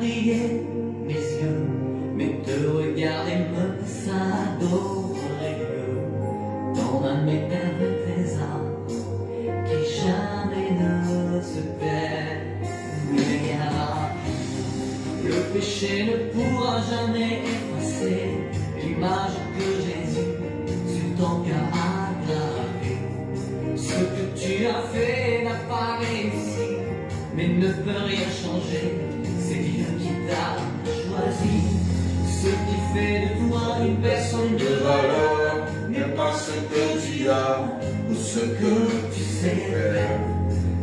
briller mes yeux, mais te regarder me pousse à adorer Dieu. Ton âme est un vrai trésor qui jamais ne se perdra. Le péché ne pourra jamais effacer l'image que Jésus sur ton cœur a gravée. Ce que tu as fait n'a pas réussi, mais ne peut rien changer. C'est Dieu qui t'a choisi. Ce qui fait de toi une personne de valeur n'est pas ce que tu as ou ce que tu sais faire.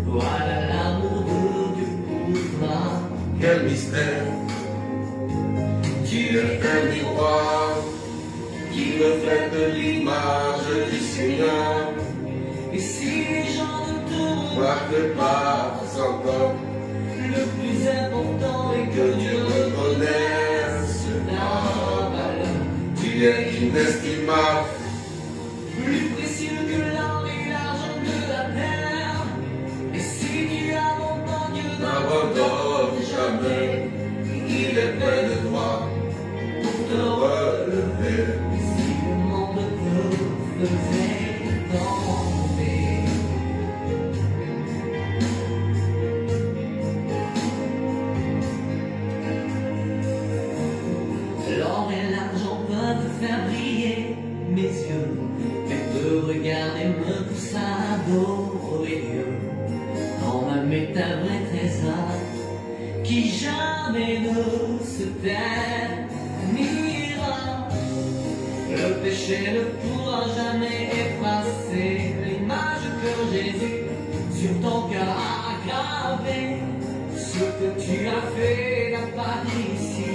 Voilà l'amour de Dieu pour toi. Quel mystère! Tu es un miroir qui reflète l'image du Seigneur. Et si les gens ne te Remarque pas encore, le plus important est que Dieu reconnaisse ta valeur. tu es inestimable. Plus précieux que l'or et l'argent de la terre. Et si tu abandonnes, Dieu N'abandonne jamais, il est près de toi pour te relever. si le monde te faisait tomber. L'or et l'argent peuvent faire briller mes yeux, mais te regarder me pousse à adorer Dieu. Ton âme est un vrai trésor qui jamais ne se perdra. Le péché ne pourra jamais effacer l'image que Jésus sur ton cœur a gravée. Ce que tu as fait n'a pas réussi,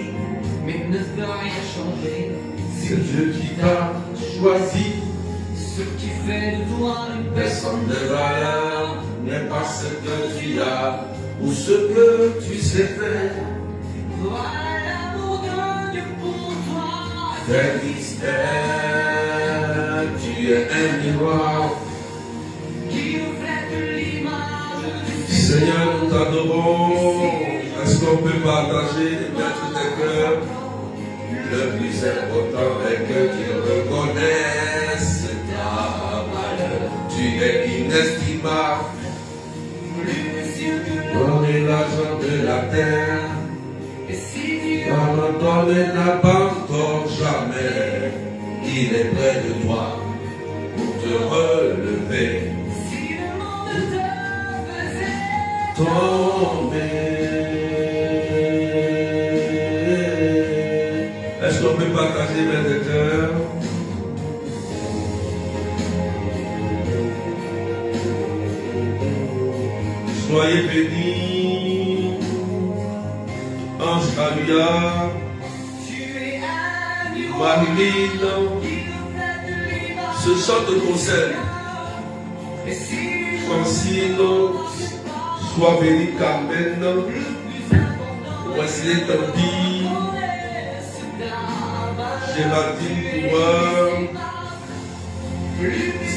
mais ne peut rien changer. C'est Dieu qui t'a choisi. Ce qui fait de toi une Personne de valeur n'est pas ce que tu as ou ce que tu sais faire. voilà l'amour de Dieu pour toi. Quel mystère! Tu es un miroir. Qui reflète l'image du Seigneur, nous t'adorons. Est-ce qu'on peut partager mettre tes cœurs? Le plus important est que tu reconnaisses ta valeur. Tu es inestimable. plus précieux que L'or et l'argent de la terre. et si tu N'abandonne, n'abandonne jamais. Il est près de toi pour te relever. si le monde te faisait Tomber. Est-ce qu'on peut partager mes cœurs? Soyez bénis, Ange Alluya, tu es un miroir Marilyn, qui reflète l'image. ce chant de concert, Et si les gens Francine, sois béni Carmen, plus importants Wesley Tampi, connaissent ta valeur. Géraldine Toureur,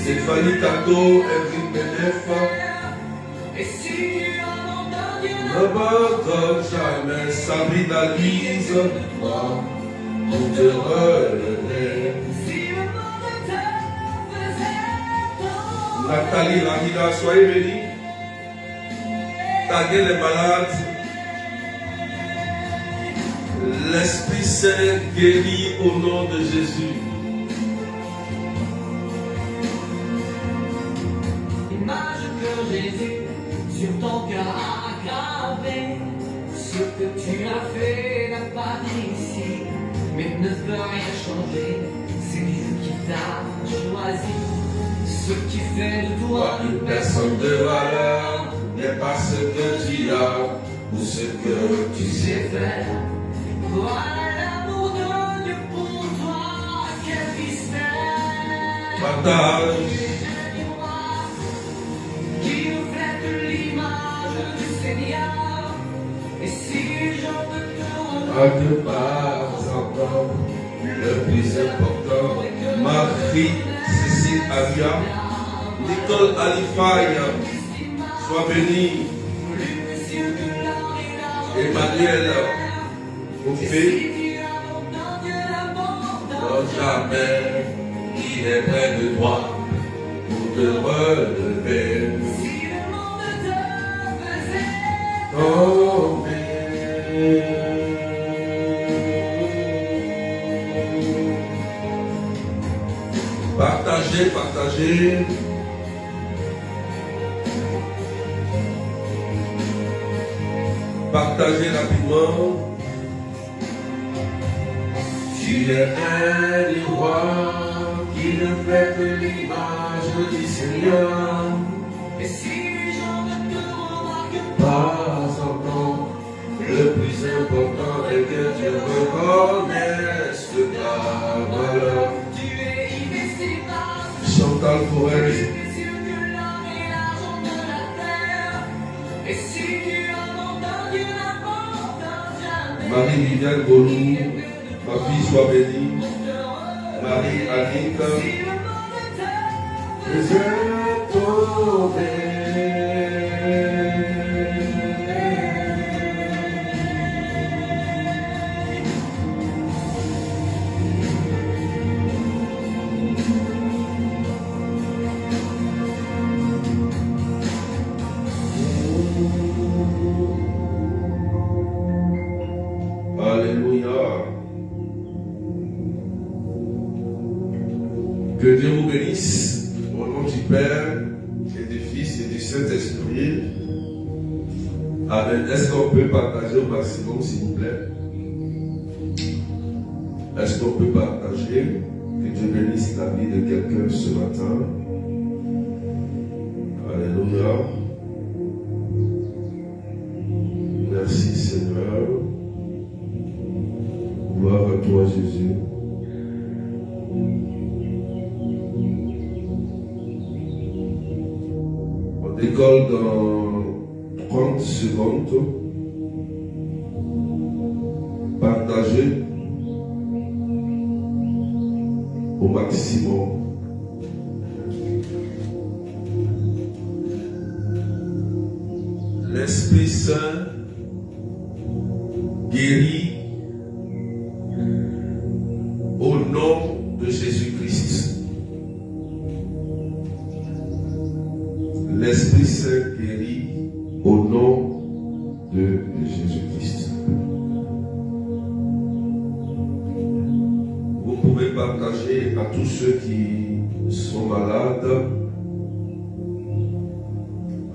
Stéphanie Tato, Eric Benef, Et si tu abandonnes Dieu, n'abandonne jamais Sabrina Lise, toi, pour te relever. si le monde te faisait tomber. Nathalie Ravida, soyez bénis. Taguez les malades. L'Esprit Saint guérit au nom de Jésus. L'image que Jésus sur ton cœur a gravé. Ce que tu as fait n'a pas réussi, mais ne peut rien changer. C'est Dieu qui t'a choisi. Ce qui fait de toi Une personne de valeur n'est pas ce que tu as ou ce que tu sais faire. voilà l'amour de Dieu pour toi. Quel mystère. Partage. Un miroir qui reflète l'image du Seigneur. Et si les gens ne te À ne pas encore le plus important. Marie Cécile Avia, Nicole Alifaï, sois bénie. Emmanuel, Au fait, non jamais, il est près de toi pour te relever. Si le monde te faisait Tomber. Partagez, partagez. Partagez rapidement. Tu es un des rois qui reflète l'image du Seigneur. Et si les gens ne te remarquent Pas encore. Le plus important est que tu reconnaisses ta valeur. tu es inestimable, Chantal Forêt. plus précieux que l'or et l'argent de la terre. Et si tu en entendu l'importance jamais, Marie-Viviane Golou, ma fille soit bénie. Marie-Annick, si le monde te je tomber. Alléluia. Que Dieu vous bénisse au nom du Père et du Fils et du Saint-Esprit. Amen. Est-ce qu'on peut partager au maximum, s'il vous plaît? Est-ce qu'on peut partager? Que Dieu bénisse la vie de quelqu'un ce matin. Alléluia. Merci Seigneur. Gloire à toi Jésus. On décolle dans 30 secondes. Partagez au maximum. L'Esprit Saint guérit au nom de Jésus-Christ. L'Esprit Saint guérit au nom de Jésus-Christ. Vous pouvez partager à tous ceux qui sont malades,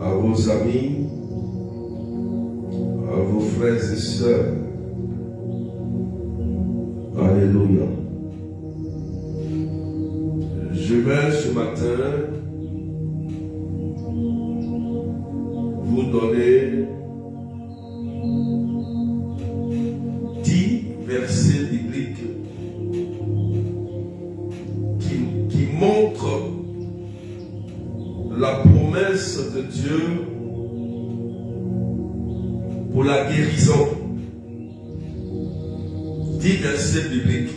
à vos amis, à vos frères et sœurs. Alléluia. Je vais ce matin vous donner 10 versets bibliques qui montrent la promesse de Dieu pour la guérison. 10 versets bibliques.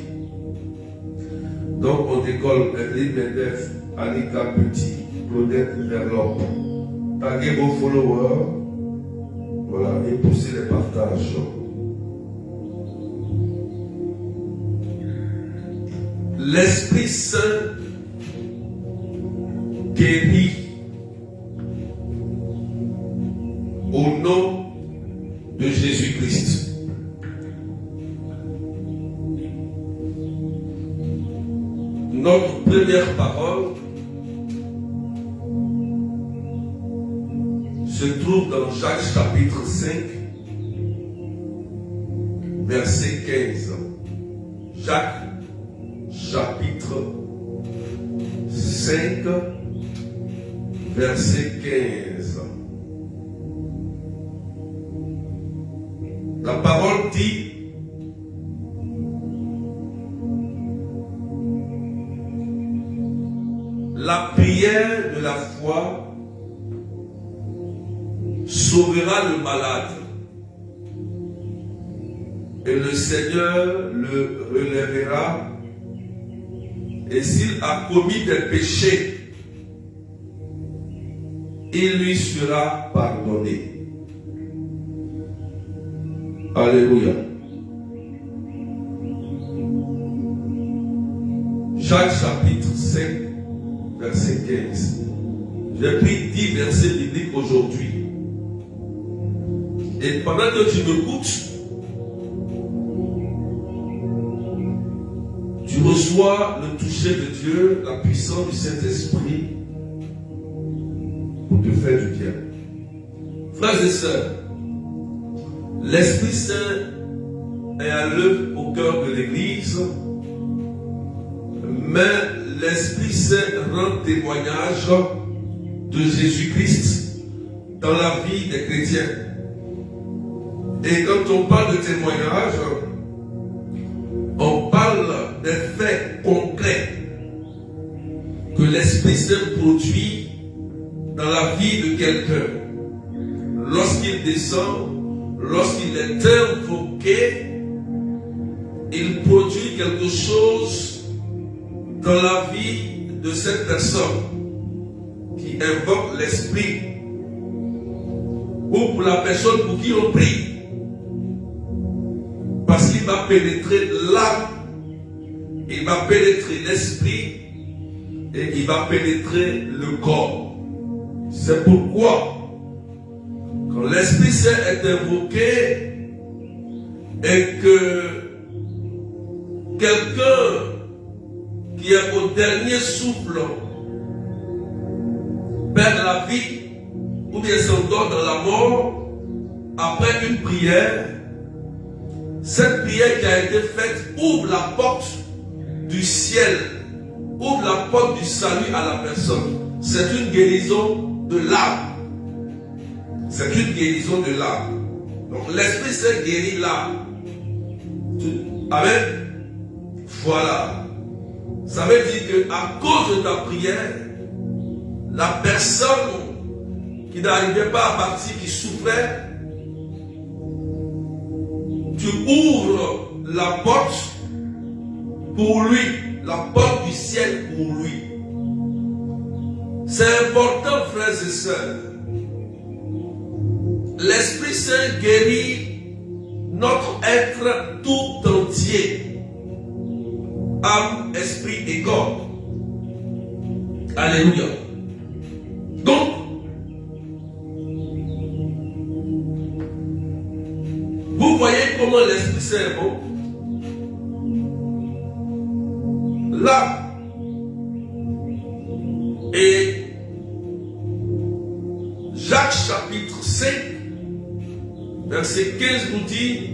Donc on décolle Emeline Mendef, Annika Petit, Claudette Verlop. Taguez vos followers. Voilà, et poussez les partages. L'Esprit Saint guérit au nom de Jésus-Christ. Notre première parole se trouve dans Jacques chapitre 5, verset 15. Jacques chapitre 5, verset 15. La parole dit: la prière de la foi sauvera le malade, et le Seigneur le relèvera, et s'il a commis des péchés, il lui sera pardonné. Alléluia. Jacques chapitre 5, verset 15. J'ai pris 10 versets bibliques aujourd'hui. Et pendant que tu m'écoutes, tu reçois le toucher de Dieu, la puissance du Saint-Esprit pour te faire du bien. Frères et sœurs, l'Esprit Saint est à l'œuvre au cœur de l'Église, mais l'Esprit Saint rend témoignage de Jésus-Christ dans la vie des chrétiens. Et quand on parle de témoignage, on parle des faits concrets que l'Esprit Saint produit dans la vie de quelqu'un. Lorsqu'il descend, lorsqu'il est invoqué, il produit quelque chose dans la vie de cette personne qui invoque l'Esprit, ou pour la personne pour qui on prie. Parce qu'il va pénétrer l'âme, il va pénétrer l'esprit et il va pénétrer le corps. C'est pourquoi, quand l'Esprit Saint est invoqué et que quelqu'un qui est au dernier souffle perd la vie ou bien s'endort dans la mort, après une prière, cette prière qui a été faite ouvre la porte du ciel, ouvre la porte du salut à la personne. C'est une guérison de l'âme. C'est une guérison de l'âme. Donc l'Esprit Saint guérit l'âme. Amen. Voilà. Ça veut dire qu'à cause de ta prière, la personne qui n'arrivait pas à partir, qui souffrait, tu ouvres la porte pour lui, la porte du ciel pour lui. C'est important, frères et sœurs. L'Esprit Saint guérit notre être tout entier, âme, esprit et corps. Alléluia. Donc, vous voyez comment l'Esprit Saint est bon. Là, et Jacques chapitre 5, verset 15 nous dit,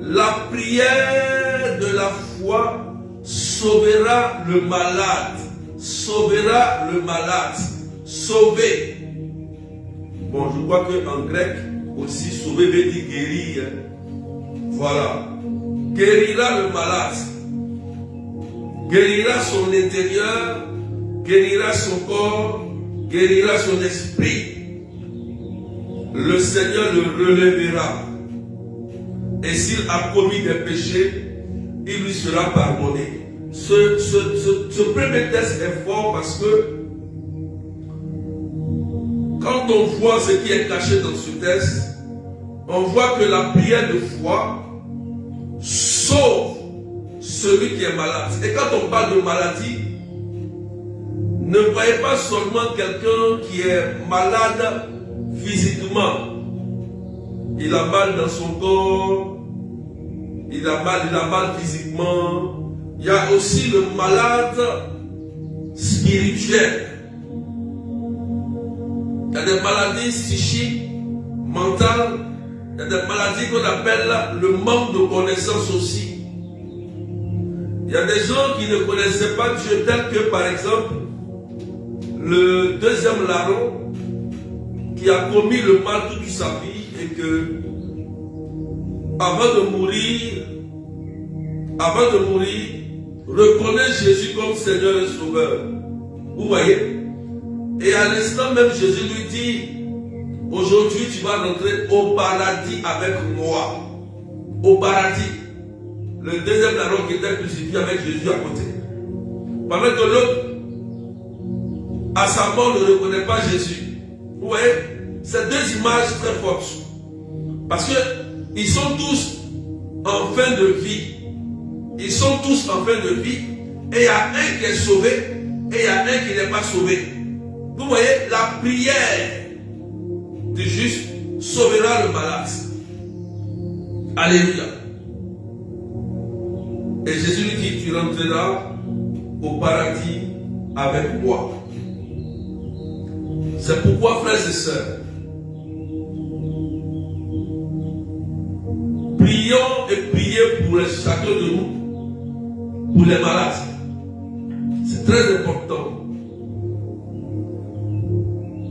la prière de la foi sauvera le malade. Sauvera le malade. Sauver. Bon, je crois qu'en grec, aussi sauver veut dire guérir. Voilà. Guérira le malade. Guérira son intérieur, guérira son corps, guérira son esprit. Le Seigneur le relèvera. Et s'il a commis des péchés, il lui sera pardonné. Ce premier test est fort parce que quand on voit ce qui est caché dans ce test, on voit que la prière de foi sauve celui qui est malade. Et quand on parle de maladie, ne voyez pas seulement quelqu'un qui est malade physiquement. Il a mal dans son corps, il a mal physiquement. Il y a aussi le malade spirituel. Il y a des maladies psychiques, mentales. Il y a des maladies qu'on appelle le manque de connaissance aussi. Il y a des gens qui ne connaissaient pas Dieu, tel que par exemple le deuxième larron qui a commis le mal toute sa vie et que avant de mourir, reconnaît Jésus comme Seigneur et Sauveur. Vous voyez? Et à l'instant même, Jésus lui dit, aujourd'hui tu vas rentrer au paradis avec moi. Au paradis. Le deuxième larron qui était crucifié avec Jésus à côté. Pendant que l'autre, à sa mort, ne reconnaît pas Jésus. Vous voyez? C'est deux images très fortes. Parce qu'ils sont tous en fin de vie. Ils sont tous en fin de vie. Et il y a un qui est sauvé et il y a un qui n'est pas sauvé. Vous voyez, la prière du juste sauvera le malade. Alléluia. Et Jésus lui dit, tu rentreras au paradis avec moi. C'est pourquoi, frères et sœurs, prions et priez pour chacun de nous, pour les malades. C'est très important.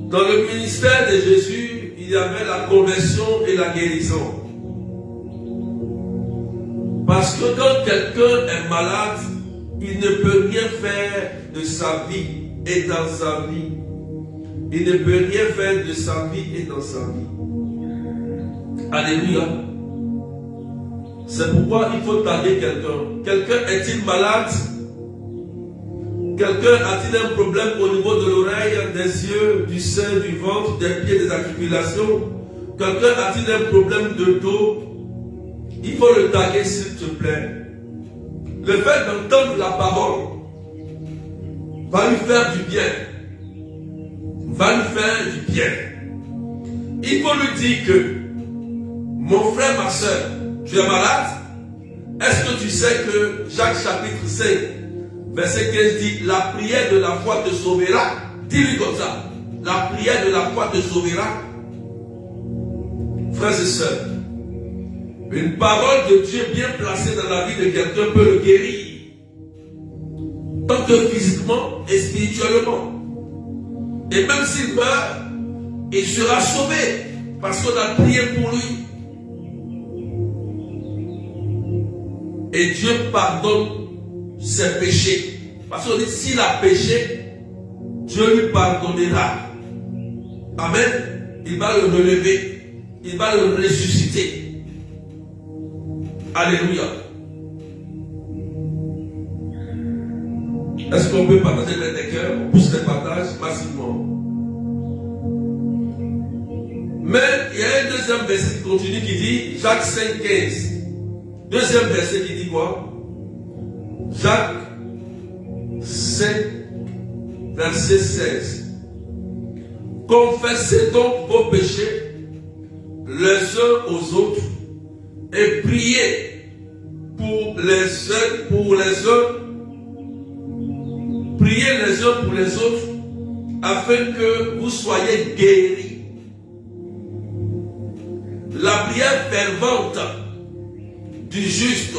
Dans le ministère de Jésus, il y avait la conversion et la guérison. Parce que quand quelqu'un est malade, il ne peut rien faire de sa vie et dans sa vie. Il ne peut rien faire de sa vie et dans sa vie. Alléluia. C'est pourquoi il faut taguer quelqu'un. Quelqu'un est-il malade? Quelqu'un a-t-il un problème au niveau de l'oreille, des yeux, du sein, du ventre, des pieds, des articulations? Quelqu'un a-t-il un problème de dos? Il faut le taguer, s'il te plaît. Le fait d'entendre la parole va lui faire du bien. Va lui faire du bien. Il faut lui dire que, mon frère, ma soeur, tu es malade? Est-ce que tu sais que Jacques chapitre 5, verset 15 dit, la prière de la foi te sauvera? Dis-lui comme ça. La prière de la foi te sauvera. Frères et sœurs, une parole de Dieu bien placée dans la vie de quelqu'un peut le guérir. Tant que physiquement et spirituellement. Et même s'il meurt, il sera sauvé. Parce qu'on a prié pour lui. Et Dieu pardonne ses péchés. Parce qu'on dit, s'il a péché, Dieu lui pardonnera. Amen. Il va le relever. Il va le ressusciter. Alléluia. Est-ce qu'on peut partager les cœurs? On pousse les partages massivement. Mais il y a un deuxième verset qui continue qui dit, Jacques 5, 15. Deuxième verset qui dit quoi? Jacques 5, verset 16. Confessez donc vos péchés les uns aux autres et priez pour les uns, priez les uns pour les autres afin que vous soyez guéris. La prière fervente du juste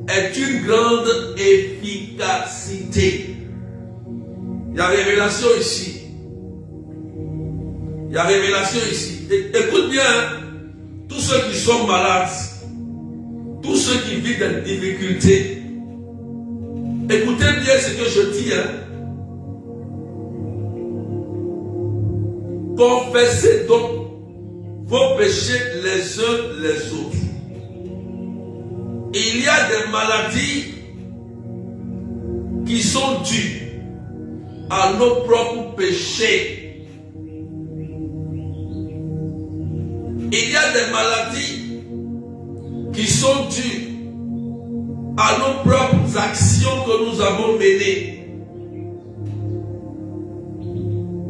est une grande efficacité. Il y a révélation ici. Il y a révélation ici. Écoute bien, hein, tous ceux qui sont malades, tous ceux qui vivent des difficultés, écoutez bien ce que je dis. Hein. Confessez donc vos péchés les uns les autres. Il y a des maladies qui sont dues à nos propres péchés. Il y a des maladies qui sont dues à nos propres actions que nous avons menées.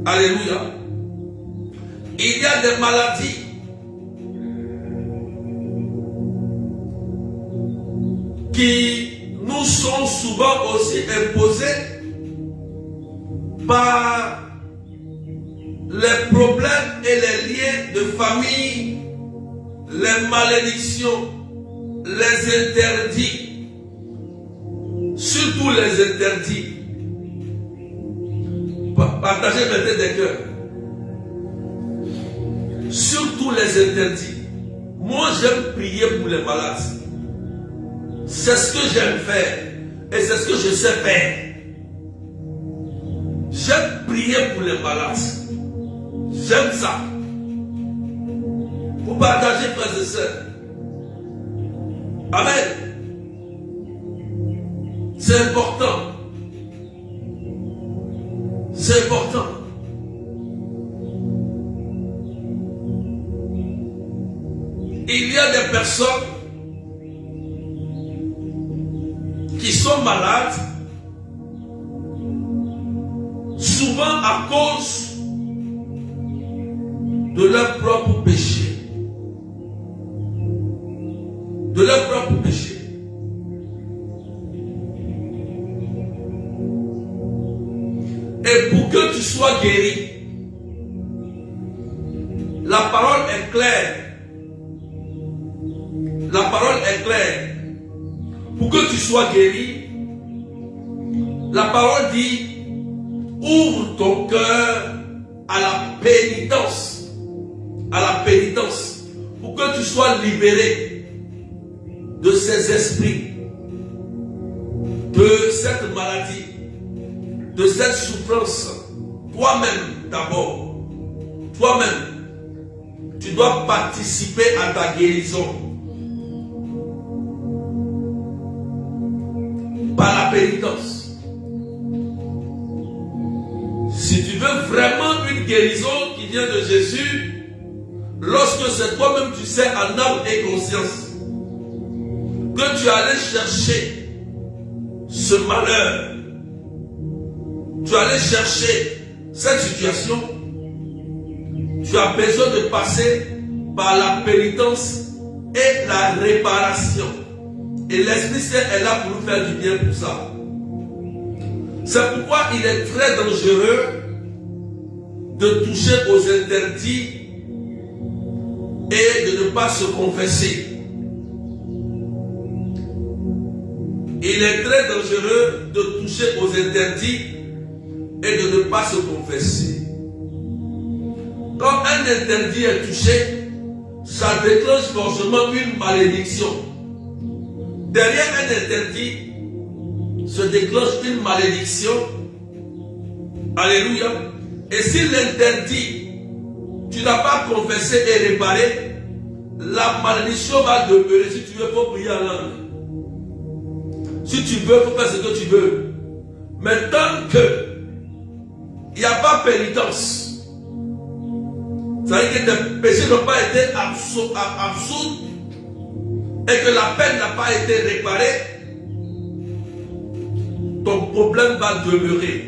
Alléluia. Il y a des maladies qui nous sont souvent aussi imposées par les problèmes et les liens de famille, les malédictions, les interdits, surtout les interdits. Partagez maintenant des cœurs. Surtout les interdits. Moi, j'aime prier pour les malades. C'est ce que j'aime faire. Et c'est ce que je sais faire. J'aime prier pour les malades. J'aime ça. Vous partagez, frères et sœurs. Amen. C'est important. C'est important. Il y a des personnes qui sont malades souvent à cause de leur propre péché. De leur propre péché. Et pour que tu sois guéri, la parole est claire. La parole est claire. Pour que tu sois guéri, la parole dit, ouvre ton cœur à la pénitence. À la pénitence. Pour que tu sois libéré de ces esprits, de cette maladie, de cette souffrance. Toi-même d'abord. Toi-même. Tu dois participer à ta guérison. Par la pénitence. Si tu veux vraiment une guérison qui vient de Jésus, lorsque c'est toi-même tu sais en âme et conscience que tu allais chercher ce malheur, tu allais chercher cette situation, tu as besoin de passer par la pénitence et la réparation. Et l'Esprit Saint est là pour nous faire du bien pour ça. C'est pourquoi il est très dangereux de toucher aux interdits et de ne pas se confesser. Il est très dangereux de toucher aux interdits et de ne pas se confesser. Quand un interdit est touché, ça déclenche forcément une malédiction. Derrière un interdit se déclenche une malédiction. Alléluia. Et si l'interdit, tu n'as pas confessé et réparé, la malédiction va demeurer. Si tu veux, il faut prier en langue. Si tu veux, il faut faire ce que tu veux. Mais tant que il n'y a pas pénitence, ça veut dire que tes péchés n'ont pas été absous et que la peine n'a pas été réparée, ton problème va demeurer.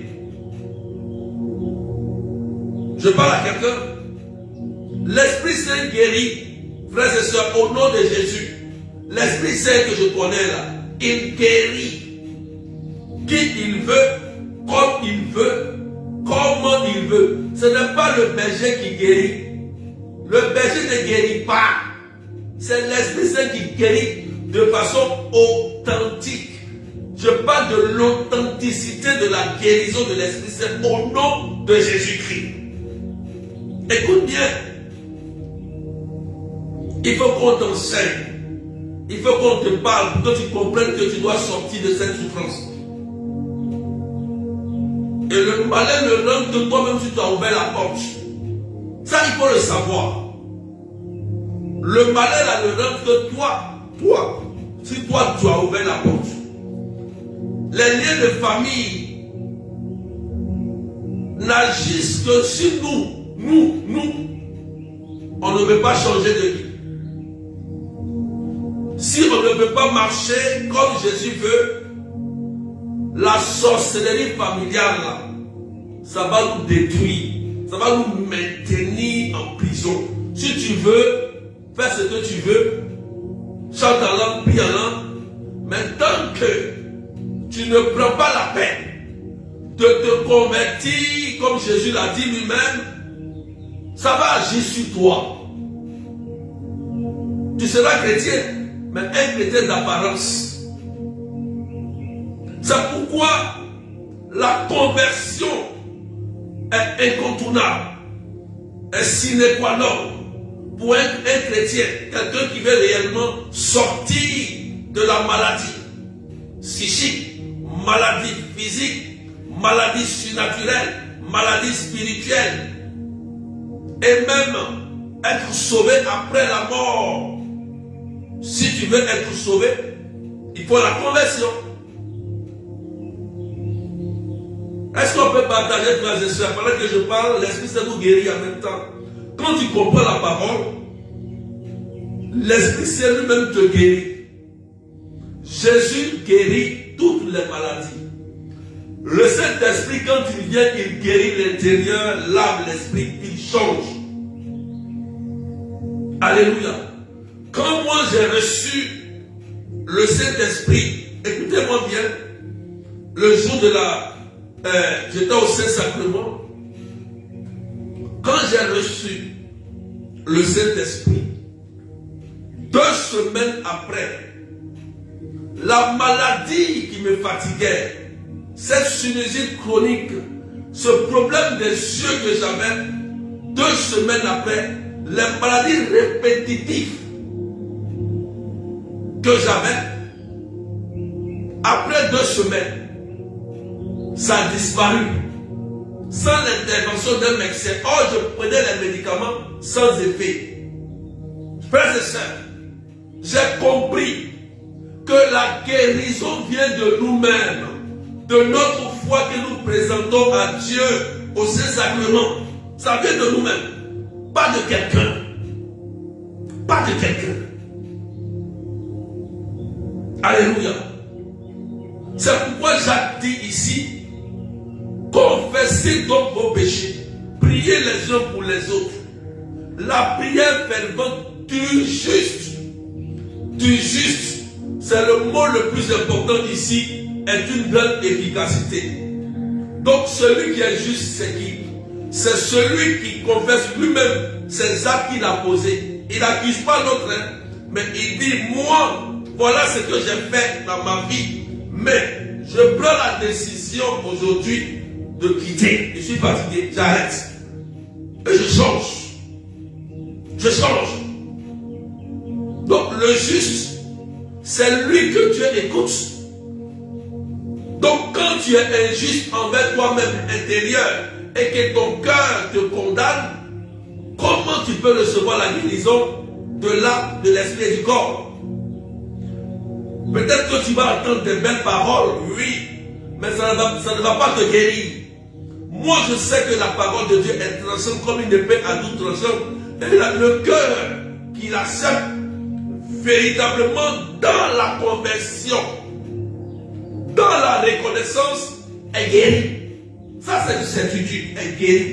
Je parle à quelqu'un. L'Esprit Saint guérit, frères et sœurs, au nom de Jésus. L'Esprit Saint que je connais là, il guérit qui il veut, comme il veut, comment il veut. Ce n'est pas le berger qui guérit. Le berger ne guérit pas. C'est l'Esprit Saint qui guérit de façon authentique. Je parle de l'authenticité de la guérison de l'Esprit Saint au nom de Jésus-Christ. Écoute bien. Il faut qu'on t'enseigne. Il faut qu'on te parle pour que tu comprennes que tu dois sortir de cette souffrance. Et le malin ne rentre que toi-même si tu as ouvert la porte. Ça, il faut le savoir. Le malin là ne rentre que toi, si toi tu as ouvert la porte. Les liens de famille n'agissent que si nous, on ne veut pas changer de vie. Si on ne veut pas marcher comme Jésus veut, la sorcellerie familiale, là, ça va nous détruire. Ça va nous maintenir en prison. Si tu veux, fais ce que tu veux, chante en langue, prie en langue, mais tant que tu ne prends pas la peine de te convertir, comme Jésus l'a dit lui-même, ça va agir sur toi. Tu seras chrétien, mais un chrétien d'apparence. C'est pourquoi la conversion est incontournable, est sine qua non pour un chrétien, quelqu'un qui veut réellement sortir de la maladie psychique, maladie physique, maladie surnaturelle, maladie spirituelle, et même être sauvé après la mort. Si tu veux être sauvé, il faut la conversion. Est-ce qu'on peut partager, frères et sœurs, pendant que je parle, l'Esprit Saint nous guérit en même temps. Quand tu comprends la parole, l'Esprit Saint lui-même te guérit. Jésus guérit toutes les maladies. Le Saint-Esprit, quand il vient, il guérit l'intérieur, lave l'esprit, il change. Alléluia. Quand moi j'ai reçu le Saint-Esprit, écoutez-moi bien, le jour de j'étais au Saint-Sacrement, quand j'ai reçu le Saint-Esprit, 2 semaines après, la maladie qui me fatiguait, cette sinusite chronique, ce problème des yeux que j'avais, 2 semaines après, les maladies répétitives que j'avais, après 2 semaines, ça a disparu. Sans l'intervention d'un médecin. Or, je prenais les médicaments sans effet. Frères et sœurs, j'ai compris que la guérison vient de nous-mêmes, de notre foi que nous présentons à Dieu au Saint-Sacrement. Ça vient de nous-mêmes, pas de quelqu'un. Pas de quelqu'un. Alléluia. C'est pourquoi Jacques dit ici, confessez donc vos péchés, priez les uns pour les autres. La prière fervente du juste, c'est le mot le plus important ici, est une grande efficacité. Donc celui qui est juste, c'est qui? C'est celui qui confesse lui-même ses actes qu'il a posés. Il n'accuse pas l'autre, mais il dit, moi, voilà ce que j'ai fait dans ma vie, mais je prends la décision aujourd'hui de quitter. Je suis fatigué, j'arrête. Et je change. Je change. Donc le juste, c'est lui que Dieu écoute. Donc quand tu es injuste envers toi-même intérieur et que ton cœur te condamne, comment tu peux recevoir la guérison de l'âme, de l'esprit et du corps? Peut-être que tu vas entendre des belles paroles, oui, mais ça ne va pas te guérir. Moi, je sais que la parole de Dieu est tranchante comme une épée à double tranchant. Et le cœur qui l'accepte véritablement dans la conversion, dans la reconnaissance, est guéri. Ça, c'est une certitude, est guéri.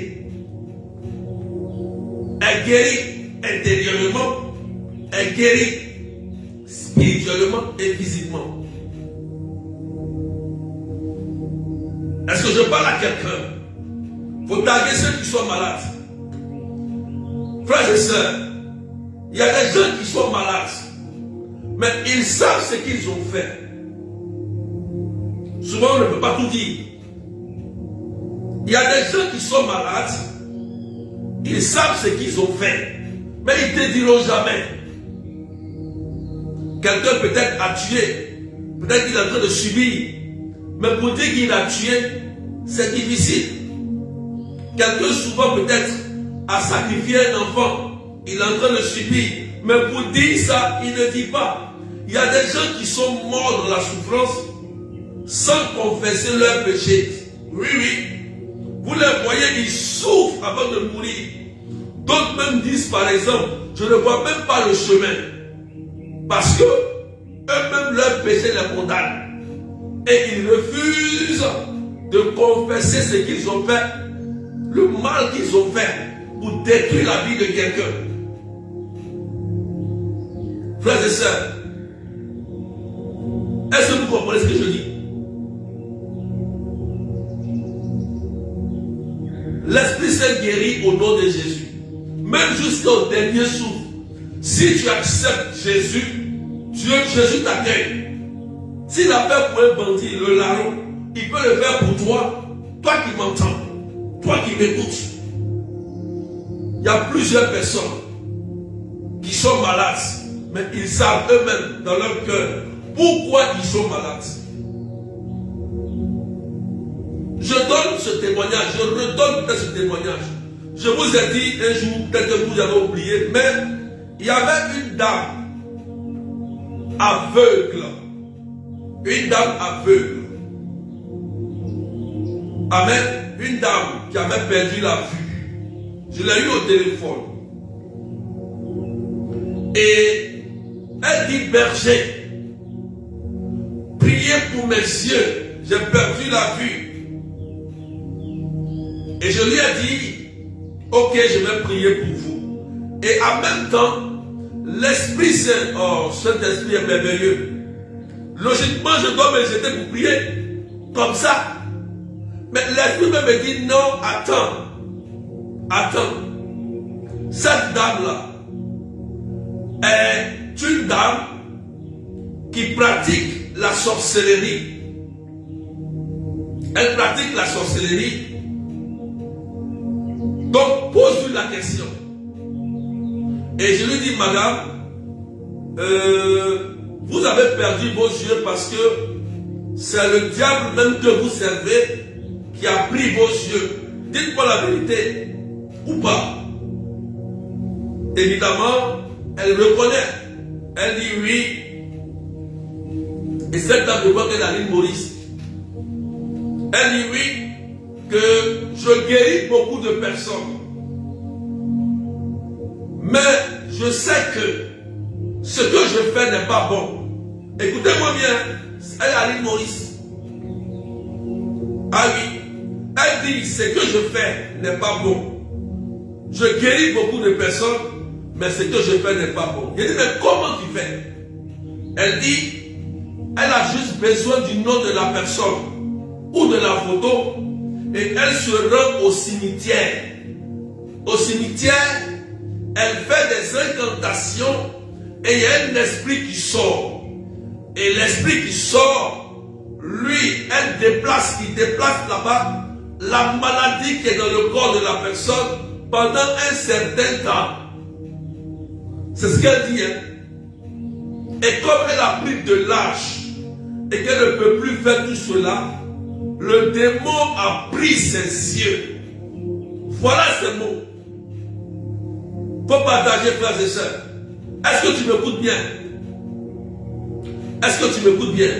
Est guéri intérieurement, est guéri spirituellement et physiquement. Est-ce que je parle à quelqu'un? Il faut taguer ceux qui sont malades. Frères et sœurs, il y a des gens qui sont malades, mais ils savent ce qu'ils ont fait. Souvent, on ne peut pas tout dire. Il y a des gens qui sont malades, ils savent ce qu'ils ont fait, mais ils ne te diront jamais. Quelqu'un peut-être a tué, peut-être qu'il est en train de subir, mais pour dire qu'il a tué, c'est difficile. Quelqu'un souvent peut-être a sacrifié un enfant, il est en train de subir, mais pour dire ça, il ne dit pas. Il y a des gens qui sont morts dans la souffrance sans confesser leurs péchés. Oui, oui. Vous les voyez, ils souffrent avant de mourir. D'autres même disent par exemple, je ne vois même pas le chemin. Parce que eux-mêmes leurs péchés les condamnent. Et ils refusent de confesser ce qu'ils ont fait, le mal qu'ils ont fait pour détruire la vie de quelqu'un. Frères et sœurs, est-ce que vous comprenez ce que je dis? L'Esprit Saint guérit au nom de Jésus. Même jusqu'au dernier souffle. Si tu acceptes Jésus, Jésus t'accueille. S'il a fait pour un bandit, le larron, il peut le faire pour toi. Toi qui m'entends, toi qui m'écoutes. Il y a plusieurs personnes qui sont malades, mais ils savent eux-mêmes dans leur cœur pourquoi ils sont malades. Je donne ce témoignage, je redonne peut-être ce témoignage. Je vous ai dit un jour, peut-être que vous avez oublié, mais il y avait une dame aveugle. Une dame aveugle. Amen. Une dame qui avait perdu la vue. Je l'ai eu au téléphone. Et elle dit, berger, priez pour mes yeux. J'ai perdu la vue. Et je lui ai dit, ok, je vais prier pour vous. Et en même temps, l'Esprit Saint, oh, Saint-Esprit est merveilleux. Logiquement, je dois me jeter pour prier, comme ça. Mais l'Esprit me dit, non, attends. Cette dame-là est une dame qui pratique la sorcellerie. Elle pratique la sorcellerie. Donc, pose-lui la question. Et je lui dis, madame, vous avez perdu vos yeux parce que c'est le diable même que vous servez qui a pris vos yeux. Dites-moi la vérité ou pas. Évidemment, elle reconnaît. Elle dit oui. Et cette dame, je vois qu'elle a l'île Maurice. Elle dit oui, que je guéris beaucoup de personnes. Mais je sais que ce que je fais n'est pas bon. Écoutez-moi bien, elle a l'île Maurice. Ah oui, elle dit ce que je fais n'est pas bon. Je guéris beaucoup de personnes, mais ce que je fais n'est pas bon. Je dis, mais comment tu fais? Elle dit, elle a juste besoin du nom de la personne ou de la photo et elle se rend au cimetière. Au cimetière, elle fait des incantations et il y a un esprit qui sort. Et l'esprit qui sort, lui, il déplace là-bas la maladie qui est dans le corps de la personne pendant un certain temps. C'est ce qu'elle dit. Hein? Et comme elle a pris de l'âge et qu'elle ne peut plus faire tout cela, le démon a pris ses yeux. Voilà ces mots. Faut partager, frères et sœurs. Est-ce que tu m'écoutes bien? Est-ce que tu m'écoutes bien?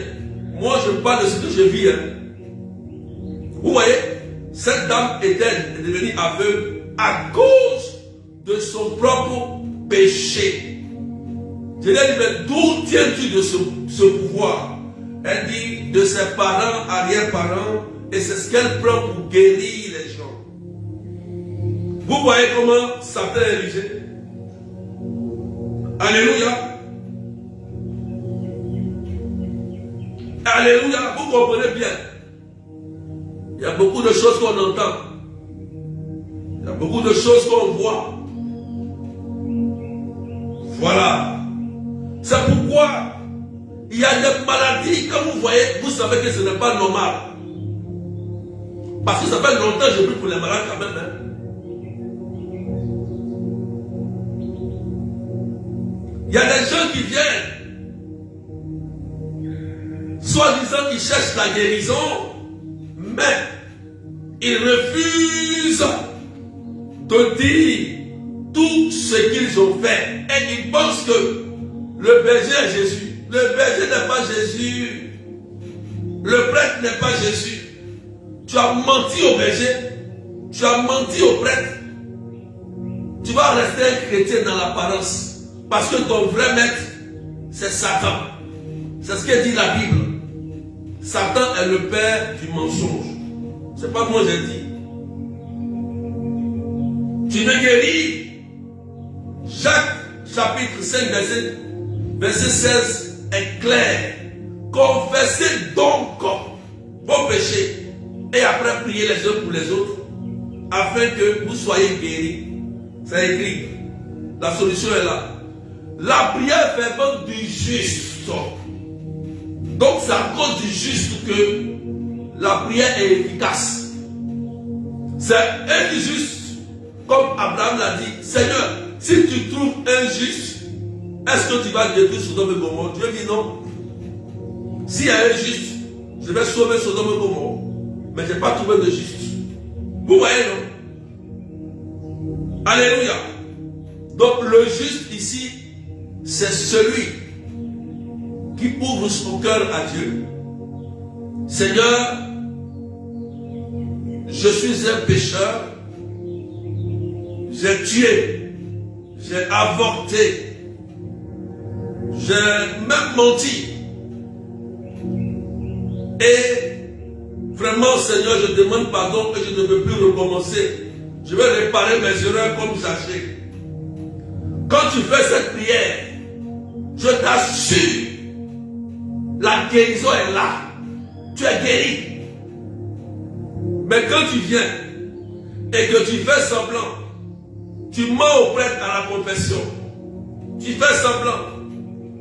Moi, je parle de ce que je vis. Hein. Vous voyez, cette dame était devenue aveugle à cause de son propre péché. Je lui ai dit, mais d'où tiens-tu de ce pouvoir? Elle dit, de ses parents, arrière-parents, et c'est ce qu'elle prend pour guérir les gens. Vous voyez comment Satan est érigé? Alléluia. Alléluia, vous comprenez bien. Il y a beaucoup de choses qu'on entend. Il y a beaucoup de choses qu'on voit. Voilà. C'est pourquoi il y a des maladies, comme vous voyez, vous savez que ce n'est pas normal. Parce que ça fait longtemps que je prie pour les malades quand même. Hein. Il y a des gens qui viennent, soi-disant qu'ils cherchent la guérison, mais ils refusent de dire tout ce qu'ils ont fait. Et ils pensent que le berger est Jésus. Le berger n'est pas Jésus. Le prêtre n'est pas Jésus. Tu as menti au berger. Tu as menti au prêtre. Tu vas rester un chrétien dans l'apparence. Parce que ton vrai maître, c'est Satan. C'est ce que dit la Bible. Satan est le père du mensonge. C'est pas moi j'ai dit. Tu me guéris. Jacques chapitre 5 verset 16 est clair. Confessez donc vos péchés et après priez les uns pour les autres afin que vous soyez guéris. C'est écrit. La solution est là. La prière fervente du juste. Donc c'est à cause du juste que la prière est efficace. C'est un juste, comme Abraham l'a dit. Seigneur, si tu trouves un juste, est-ce que tu vas détruire Sodome et Gomorrhe? Dieu dit non. S'il y a un juste, je vais sauver Sodome et Gomorrhe. Mais je n'ai pas trouvé de juste. Vous voyez, non? Alléluia. Donc le juste ici, c'est celui qui ouvre son cœur à Dieu. Seigneur, je suis un pécheur. J'ai tué. J'ai avorté. J'ai même menti. Et Vraiment, Seigneur, je demande pardon que je ne veux plus recommencer. Je vais réparer mes erreurs comme Zaché. Quand tu fais cette prière, je t'assure, la guérison est là. Tu es guéri. Mais quand tu viens et que tu fais semblant, tu mens au prêtre à la confession, tu fais semblant,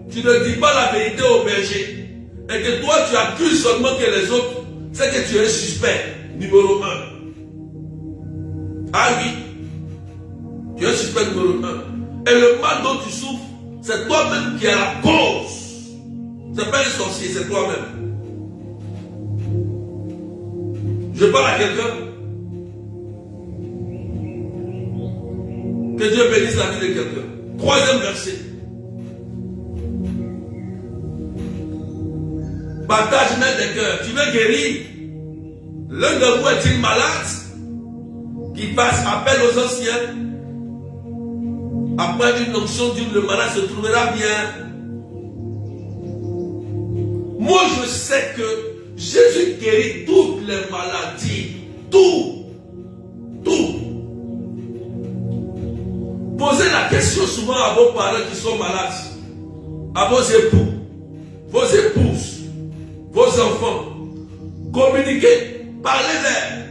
tu ne dis pas la vérité au berger, et que toi tu accuses seulement que les autres, c'est que tu es suspect, numéro 1. Ah oui, tu es suspect numéro 1. Et le mal dont tu souffres, c'est toi-même qui es la cause. C'est pas un sorcier, c'est toi-même. Je parle à quelqu'un. Que Dieu bénisse la vie de quelqu'un. 3e verset. Partage même des cœurs. Tu veux guérir. L'un de vous est-il malade? Qui fasse appel aux anciens. Après une onction d'huile, le malade se trouvera bien. Moi, je sais que Jésus guérit toutes les maladies. Tout. Posez la question souvent à vos parents qui sont malades, à vos époux, vos épouses, vos enfants. Communiquez, parlez-leur.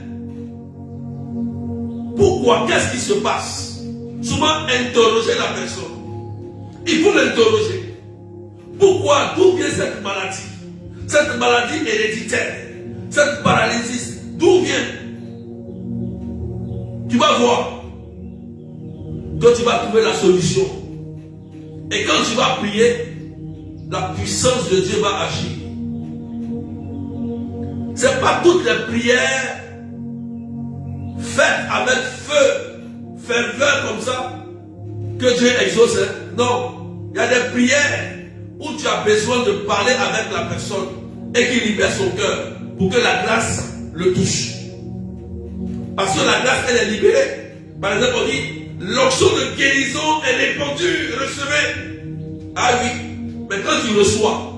Pourquoi? Qu'est-ce qui se passe? Souvent, interrogez la personne. Il faut l'interroger. Pourquoi? D'où vient cette maladie? Cette maladie héréditaire, cette paralysie, d'où vient? Tu vas voir que tu vas trouver la solution. Et quand tu vas prier, la puissance de Dieu va agir. Ce n'est pas toutes les prières faites avec feu, ferveur comme ça, que Dieu exauce. Non, il y a des prières où tu as besoin de parler avec la personne et qu'il libère son cœur pour que la grâce le touche. Parce que la grâce, elle est libérée. Par exemple, on dit, l'onction de guérison est répandue, recevez. Ah oui, mais quand tu reçois,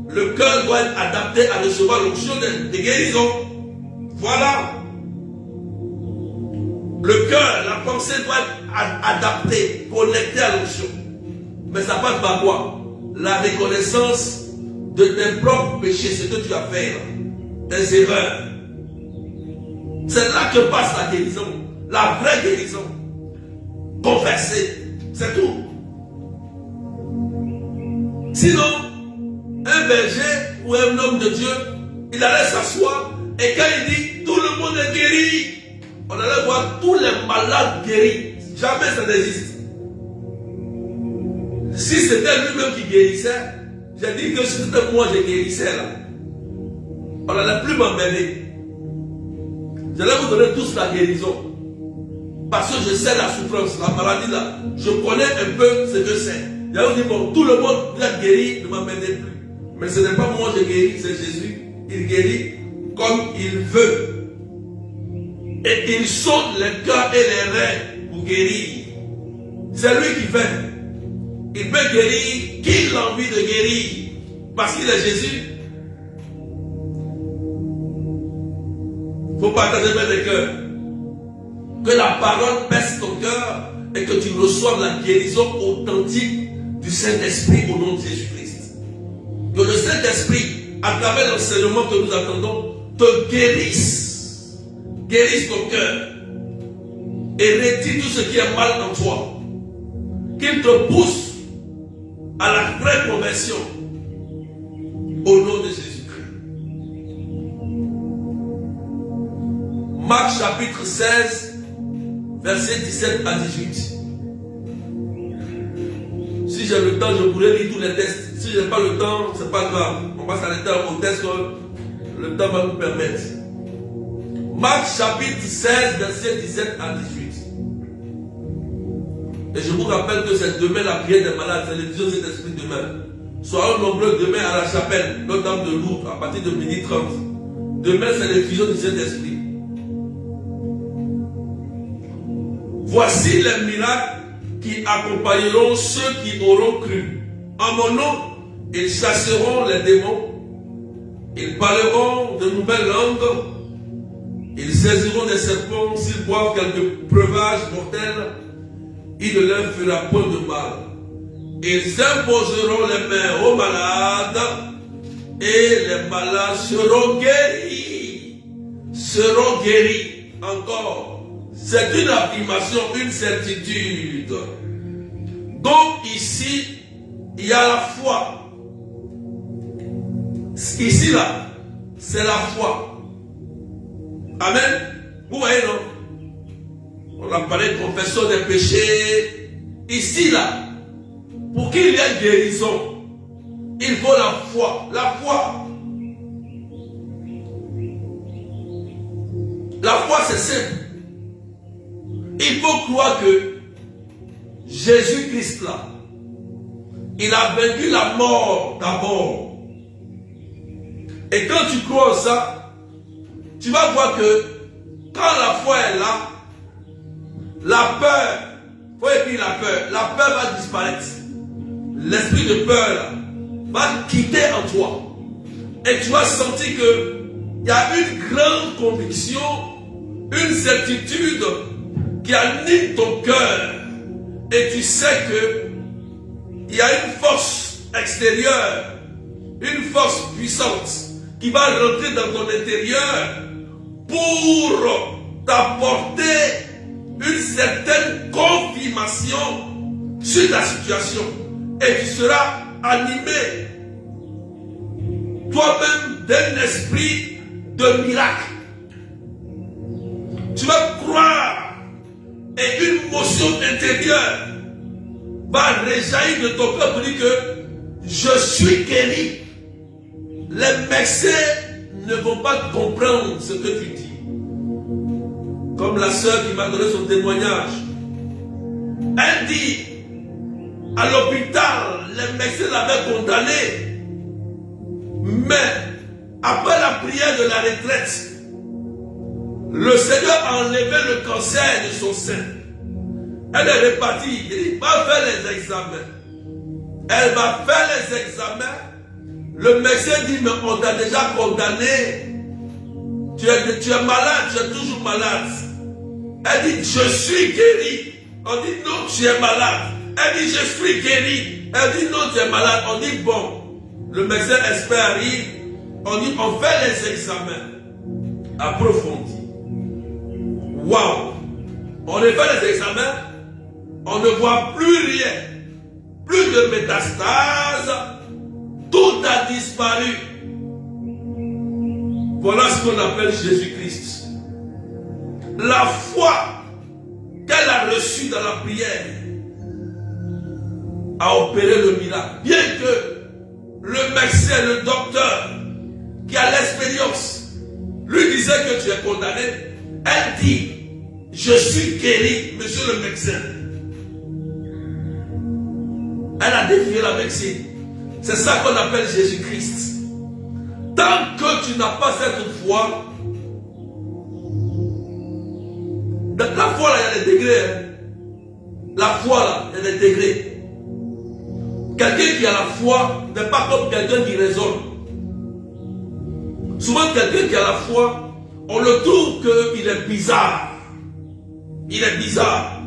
le cœur doit être adapté à recevoir l'onction de guérison. Voilà. Le cœur, la pensée doit être adaptée, connectée à l'onction. Mais ça passe par quoi? La reconnaissance de tes propres péchés, ce que tu as fait, tes erreurs. C'est là que passe la guérison, la vraie guérison. Confesser, c'est tout. Sinon, un berger ou un homme de Dieu, il allait s'asseoir et quand il dit tout le monde est guéri, on allait voir tous les malades guéris. Jamais ça n'existe. Si c'était lui-même qui guérissait, j'ai dit que si c'était moi qui guérissais là, on n'allait plus m'emmener. J'allais vous donner tous la guérison. Parce que je sais la souffrance, la maladie là. Je connais un peu ce que c'est. J'allais vous dire, bon, tout le monde doit guérir, ne m'emmenez plus. Mais ce n'est pas moi qui guéris, c'est Jésus. Il guérit comme il veut. Et il saute les cœurs et les reins pour guérir. C'est lui qui fait. Il peut guérir qui a envie de guérir. Parce qu'il est Jésus. Il faut partager même les cœurs. Que la parole baisse ton cœur et que tu reçoives la guérison authentique du Saint-Esprit au nom de Jésus-Christ. Que le Saint-Esprit, à travers l'enseignement que nous attendons, te guérisse. Guérisse ton cœur. Et retire tout ce qui est mal en toi. Qu'il te pousse à la vraie conversion. Au nom de Jésus-Christ. Marc chapitre 16, versets 17 à 18. Si j'ai le temps, je pourrais lire tous les textes. Si je n'ai pas le temps, ce n'est pas grave. On va s'arrêter au texte que le temps va nous permettre. Marc chapitre 16, versets 17 à 18. Et je vous rappelle que c'est demain la prière des malades, c'est l'édition de cet esprit demain. Soyons nombreux demain à la chapelle, Notre-Dame de Lourdes, à partir de 12h30. Demain, c'est l'effusion du Saint-Esprit. Voici les miracles qui accompagneront ceux qui auront cru. En mon nom, ils chasseront les démons. Ils parleront de nouvelles langues. Ils saisiront des serpents. S'ils boivent quelques breuvages mortels, il ne leur fera point de mal. Ils imposeront les mains aux malades et les malades seront guéris. Seront guéris. Encore. C'est une affirmation, une certitude. Donc ici, il y a la foi. Ici là, c'est la foi. Amen. Vous voyez non? On a parlé de confession des péchés. Ici là, pour qu'il y ait guérison, il faut la foi. La foi. La foi c'est simple. Il faut croire que Jésus-Christ là, il a vaincu la mort d'abord. Et quand tu crois en ça, tu vas voir que quand la foi est là, la peur, il faut écrire la peur va disparaître. L'esprit de peur là, va quitter en toi. Et tu vas sentir qu'il y a une grande conviction, une certitude qui anime ton cœur. Et tu sais que il y a une force extérieure, une force puissante qui va rentrer dans ton intérieur pour t'apporter une certaine confirmation sur ta situation. Et tu seras animé toi-même d'un esprit de miracle. Tu vas croire et une motion intérieure va réjaillir de ton cœur pour dire que je suis guéri. Les médecins ne vont pas comprendre ce que tu dis. Comme la sœur qui m'a donné son témoignage. Elle dit, à l'hôpital, les médecins l'avaient condamné. Mais après la prière de la retraite, le Seigneur a enlevé le cancer de son sein. Elle est repartie. Il dit, va faire les examens. Elle va faire les examens. Le médecin dit, mais on t'a déjà condamné. Tu es malade, tu es toujours malade. Elle dit, je suis guéri. On dit, non, tu es malade. Elle dit, je suis guéri. Elle dit, non, tu es malade. On dit, bon. Le médecin expert arrive. On dit, on fait les examens approfondis. Waouh! On fait les examens. On ne voit plus rien. Plus de métastases. Tout a disparu. Voilà ce qu'on appelle Jésus-Christ. La foi qu'elle a reçue dans la prière a opéré le miracle. Bien que le médecin, le docteur, qui a l'expérience, lui disait que tu es condamné, elle dit, je suis guéri, monsieur le médecin. Elle a défié la médecine. C'est ça qu'on appelle Jésus-Christ. Tant que tu n'as pas cette foi, la foi là, il y a des degrés. Hein. La foi là, il y a des degrés. Quelqu'un qui a la foi n'est pas comme quelqu'un qui raisonne. Souvent, quelqu'un qui a la foi, on le trouve qu'il est bizarre. Il est bizarre.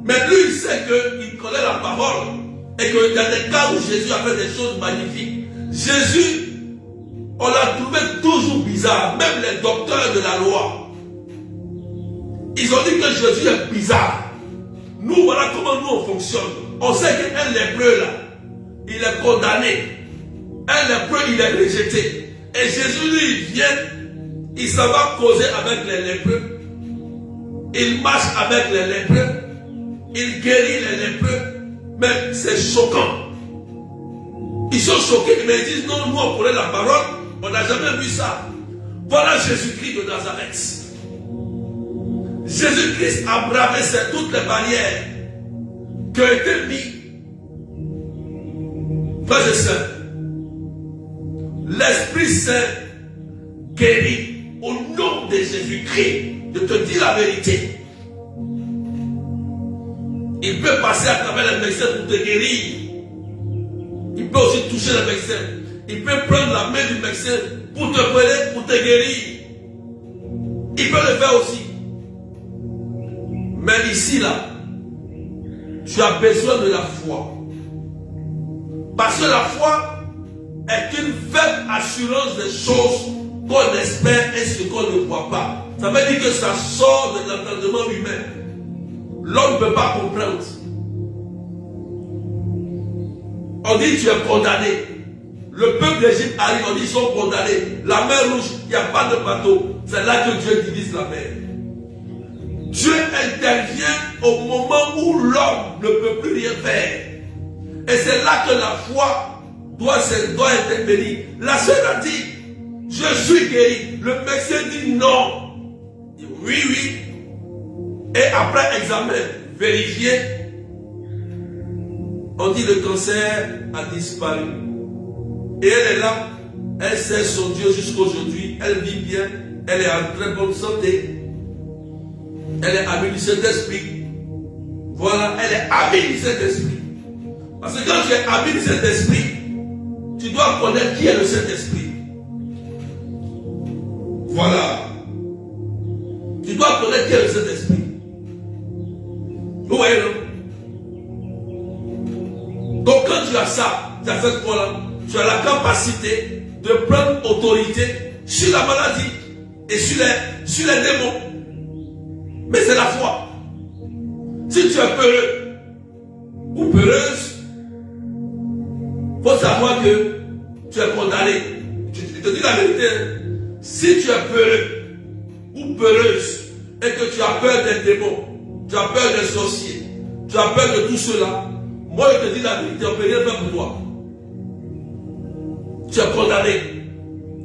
Mais lui, il sait qu'il connaît la parole. Et qu'il y a des cas où Jésus a fait des choses magnifiques. Jésus, on l'a trouvé toujours bizarre. Même les docteurs de la loi. Ils ont dit que Jésus est bizarre. Nous, voilà comment nous on fonctionne. On sait qu'un lépreux là, il est condamné. Un lépreux, il est rejeté. Et Jésus, lui, il vient, il s'en va causer avec les lépreux. Il marche avec les lépreux. Il guérit les lépreux. Mais c'est choquant. Ils sont choqués, mais ils disent non, nous on connaît la parole, on n'a jamais vu ça. Voilà Jésus-Christ de Nazareth. Jésus-Christ a bravé toutes les barrières qui ont été mises. Frères et sœurs, l'Esprit Saint guérit au nom de Jésus-Christ. Je te dis la vérité. Il peut passer à travers les médecins pour te guérir. Il peut aussi toucher les médecins. Il peut prendre la main du médecin pour te prêter, pour te guérir. Il peut le faire aussi. Mais ici, là, tu as besoin de la foi. Parce que la foi est une faible assurance des choses qu'on espère et ce qu'on ne voit pas. Ça veut dire que ça sort de l'entendement humain. L'homme ne peut pas comprendre. On dit tu es condamné. Le peuple d'Égypte arrive, on dit ils sont condamnés. La mer rouge, il n'y a pas de bateau. C'est là que Dieu divise la mer. Dieu intervient au moment où l'homme ne peut plus rien faire. Et c'est là que la foi doit intervenir. La sœur a dit, je suis guéri. Le médecin dit non. Il dit, oui, oui. Et après examen, vérifié, on dit le cancer a disparu. Et elle est là, elle sert son Dieu jusqu'aujourd'hui, elle vit bien, elle est en très bonne santé. Elle est amie du Saint-Esprit. Voilà, elle est amie du Saint-Esprit. Parce que quand tu es ami du Saint-Esprit, tu dois connaître qui est le Saint-Esprit. Voilà. Tu dois connaître qui est le Saint-Esprit. Vous voyez, non? Donc quand tu as ça, tu as cette foi-là, tu as la capacité de prendre autorité sur la maladie et sur les démons. Mais c'est la foi. Si tu es peureux ou peureuse, il faut savoir que tu es condamné. Je te dis la vérité. Si tu es peureux ou peureuse et que tu as peur des démons, tu as peur des sorciers, tu as peur de tout cela, moi je te dis la vérité, on ne peut rien faire pour toi. Tu es condamné.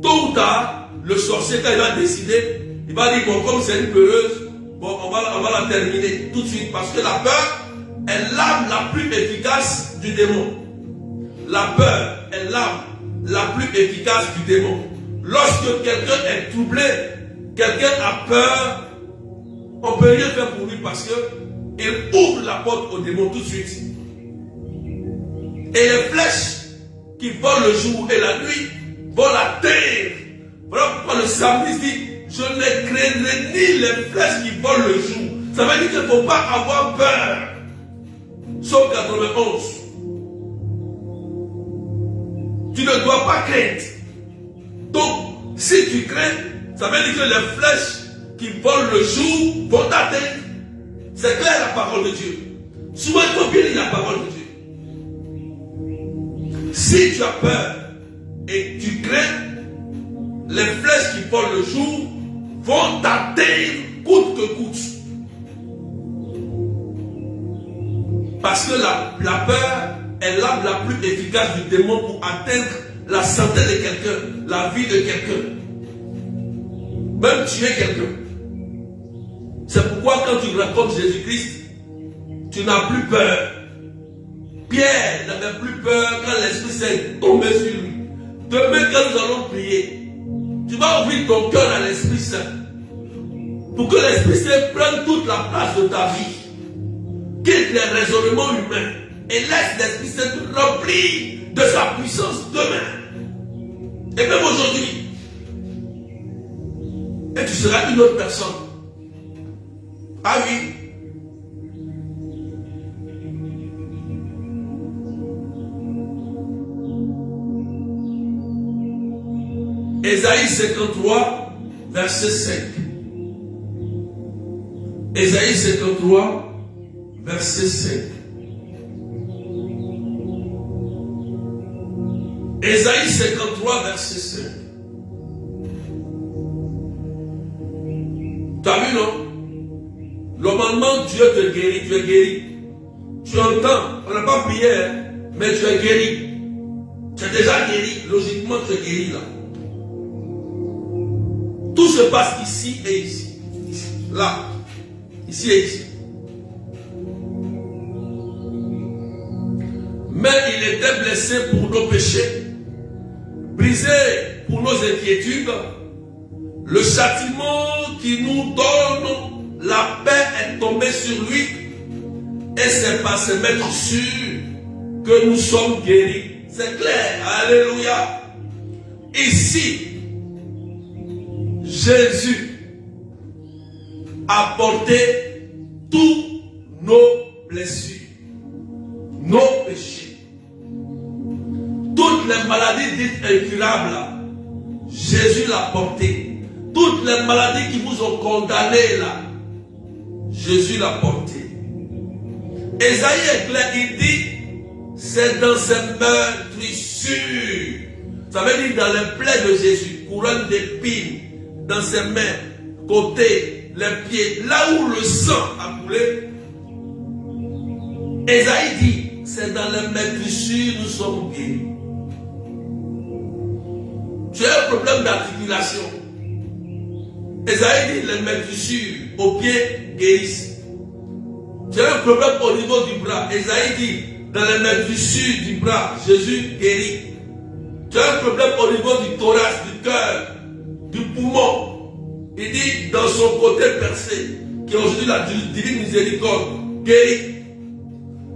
Tôt ou tard, le sorcier, quand il va décider, il va dire, bon, comme c'est une peureuse, bon, on va la terminer tout de suite. Parce que la peur est l'arme la plus efficace du démon. La peur est l'arme la plus efficace du démon. Lorsque quelqu'un est troublé, quelqu'un a peur, on ne peut rien faire pour lui parce qu'il ouvre la porte au démon tout de suite. Et les flèches qui volent le jour et la nuit volent la terre. Voilà pourquoi le samedi dit, je ne craindrai ni les flèches qui volent le jour. Ça veut dire qu'il ne faut pas avoir peur. Psaume 91. Tu ne dois pas craindre. Donc, si tu crains, ça veut dire que les flèches qui volent le jour vont t'atteindre. C'est clair la parole de Dieu. Souvent, il faut bien lire la parole de Dieu. Si tu as peur et tu crains, les flèches qui volent le jour vont t'atteindre coûte que coûte. Parce que la peur est l'arme la plus efficace du démon pour atteindre la santé de quelqu'un, la vie de quelqu'un, même tuer quelqu'un. C'est pourquoi quand tu rencontres Jésus-Christ, tu n'as plus peur. Pierre n'avait plus peur quand l'Esprit Saint tombé sur lui. Demain, quand nous allons prier, tu vas ouvrir ton cœur à l'Esprit Saint pour que l'Esprit Saint prenne toute la place de ta vie. Quitte les raisonnements humains et laisse l'Esprit Saint te remplir de sa puissance demain. Et même aujourd'hui. Et tu seras une autre personne. Ah oui. Ésaïe 53, verset 5. Ésaïe 53, verset 5. Ésaïe 53, verset 5. Tu as vu, non? Normalement, Dieu te guérit, tu es guéri. Tu entends, on n'a pas prié, mais tu es guéri. Tu es déjà guéri. Logiquement, tu es guéri là. Tout se passe ici et ici. Là. Ici et ici. Mais il était blessé pour nos péchés, brisé pour nos inquiétudes. Le châtiment qui nous donne la paix est tombé sur lui. Et c'est par se mettre sûr que nous sommes guéris. C'est clair. Alléluia. Ici, Jésus a porté tous nos blessures, nos péchés. Toutes les maladies dites incurables, Jésus l'a porté. Toutes les maladies qui vous ont condamné là, Jésus l'a porté. Ésaïe est clair, il dit, c'est dans ses meurtrissures. Ça veut dire dans les plaies de Jésus, couronne d'épines, dans ses mains, côtés, les pieds, là où le sang a coulé. Ésaïe dit, c'est dans les meurtrissures nous sommes guéris. Tu as un problème d'articulation. Ésaïe dit, les meurtrissures aux pieds guérissent. Tu as un problème au niveau du bras. Ésaïe dit, dans les meurtrissures du bras, Jésus guérit. Tu as un problème au niveau du thorax, du cœur, du poumon. Il dit, dans son côté percé, qui est aujourd'hui la divine miséricorde, guérit.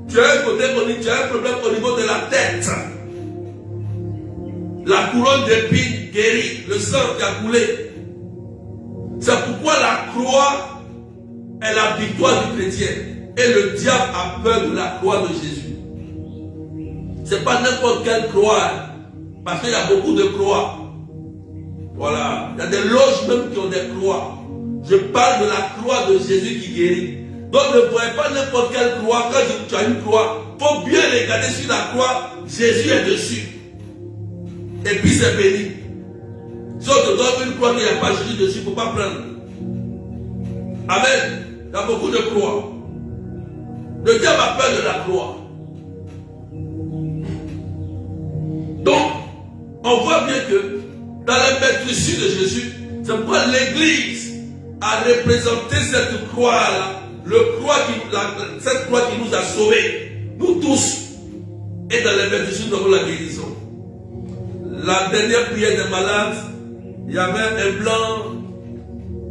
Tu as un problème au niveau de la tête. La couronne d'épines guérit, le sang qui a coulé. C'est pourquoi la croix est la victoire du chrétien. Et le diable a peur de la croix de Jésus. Ce n'est pas n'importe quelle croix. Parce qu'il y a beaucoup de croix. Voilà. Il y a des loges même qui ont des croix. Je parle de la croix de Jésus qui guérit. Donc ne voyez pas n'importe quelle croix. Quand tu as une croix, il faut bien regarder sur la croix. Jésus est dessus. Et puis c'est béni. Si on te donne une croix qui n'y a pas Jésus dessus, il ne faut pas prendre. Amen. Il y a beaucoup de croix. Le diable a peur de la croix. Donc, on voit bien que dans la meurtrissure de Jésus, c'est pourquoi l'Église a représenté cette croix-là, cette croix qui nous a sauvés, nous tous. Et dans la meurtrissure, nous avons la guérison. La dernière prière des malades, il y avait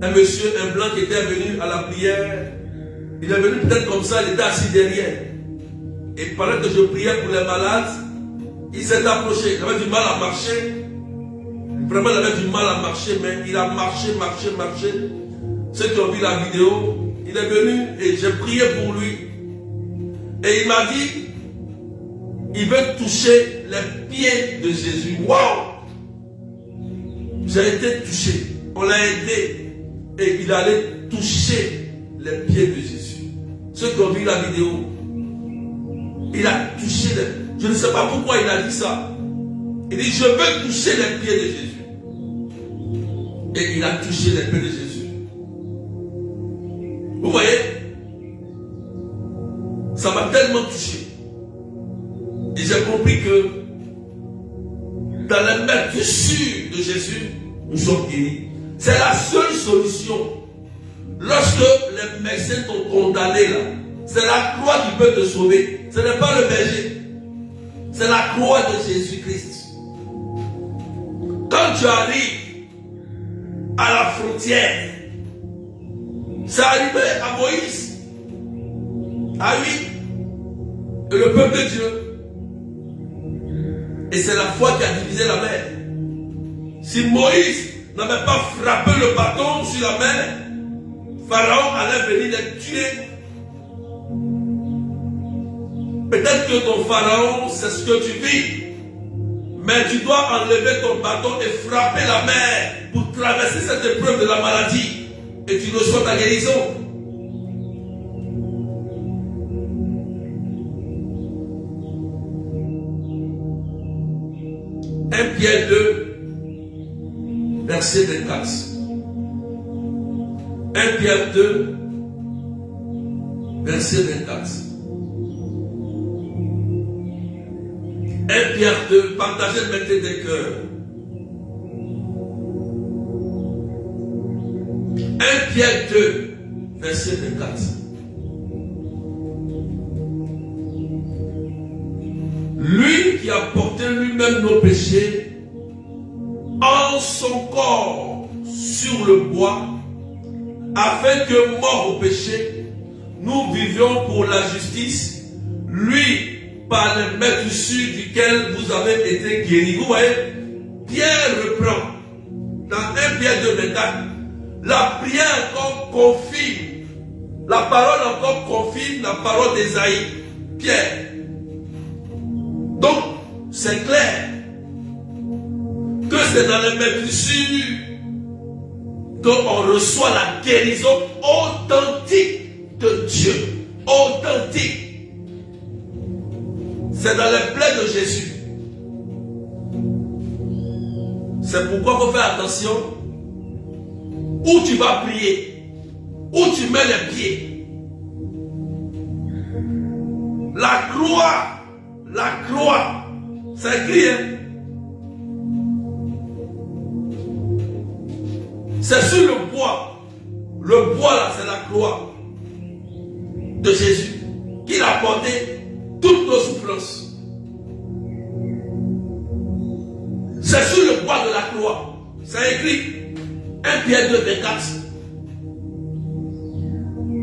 un monsieur blanc qui était venu à la prière. Il est venu peut-être comme ça, il était assis derrière. Et pendant que je priais pour les malades, il s'est approché. Il avait du mal à marcher. Vraiment, il avait du mal à marcher, mais il a marché. Ceux qui ont vu la vidéo, il est venu et j'ai prié pour lui. Et il m'a dit, il veut toucher les pieds de Jésus. Waouh! J'ai été touché. On l'a aidé. Et il allait toucher les pieds de Jésus. Ceux qui ont vu la vidéo, il a touché les... Je ne sais pas pourquoi il a dit ça. Il dit, je veux toucher les pieds de Jésus. Et il a touché les pieds de Jésus. Vous voyez? Ça m'a tellement touché. Et j'ai compris que dans la meurtrissure de Jésus, nous sommes guéris. C'est la seule solution. Lorsque les médecins t'ont condamné là, c'est la croix qui peut te sauver. Ce n'est pas le berger. C'est la croix de Jésus-Christ. Quand tu arrives à la frontière, c'est arrivé à Moïse. Ah oui. Et le peuple de Dieu. Et c'est la foi qui a divisé la mer. Si Moïse n'avait pas frappé le bâton sur la mer, Pharaon allait venir les tuer. Peut-être que ton Pharaon, c'est ce que tu vis. Mais tu dois enlever ton bâton et frapper la mer pour traverser cette épreuve de la maladie. Et tu reçois ta guérison. 1 Pierre 2, verset 24. 1 Pierre 2, verset 24. 1 Pierre 2, partagez, mettez des cœurs. 1 Pierre 2, verset 24. Lui qui a porté lui-même nos péchés en son corps sur le bois, afin que, mort au péché, nous vivions pour la justice, lui, par les meurtrissures duquel vous avez été guéris. Vous voyez, Pierre reprend dans 1 Pierre 2:24. La prière encore confirme. La parole encore confirme la parole d'Ésaïe. Pierre. Donc, c'est clair que c'est dans les métrissures qu'on reçoit la guérison authentique de Dieu. Authentique. C'est dans les plaies de Jésus. C'est pourquoi il faut faire attention où tu vas prier, où tu mets les pieds. La croix, c'est écrit, hein? C'est sur le bois. Le bois là, c'est la croix de Jésus qu'il a porté toutes nos souffrances. C'est sur le bois de la croix. C'est écrit 1 Pierre 2:24.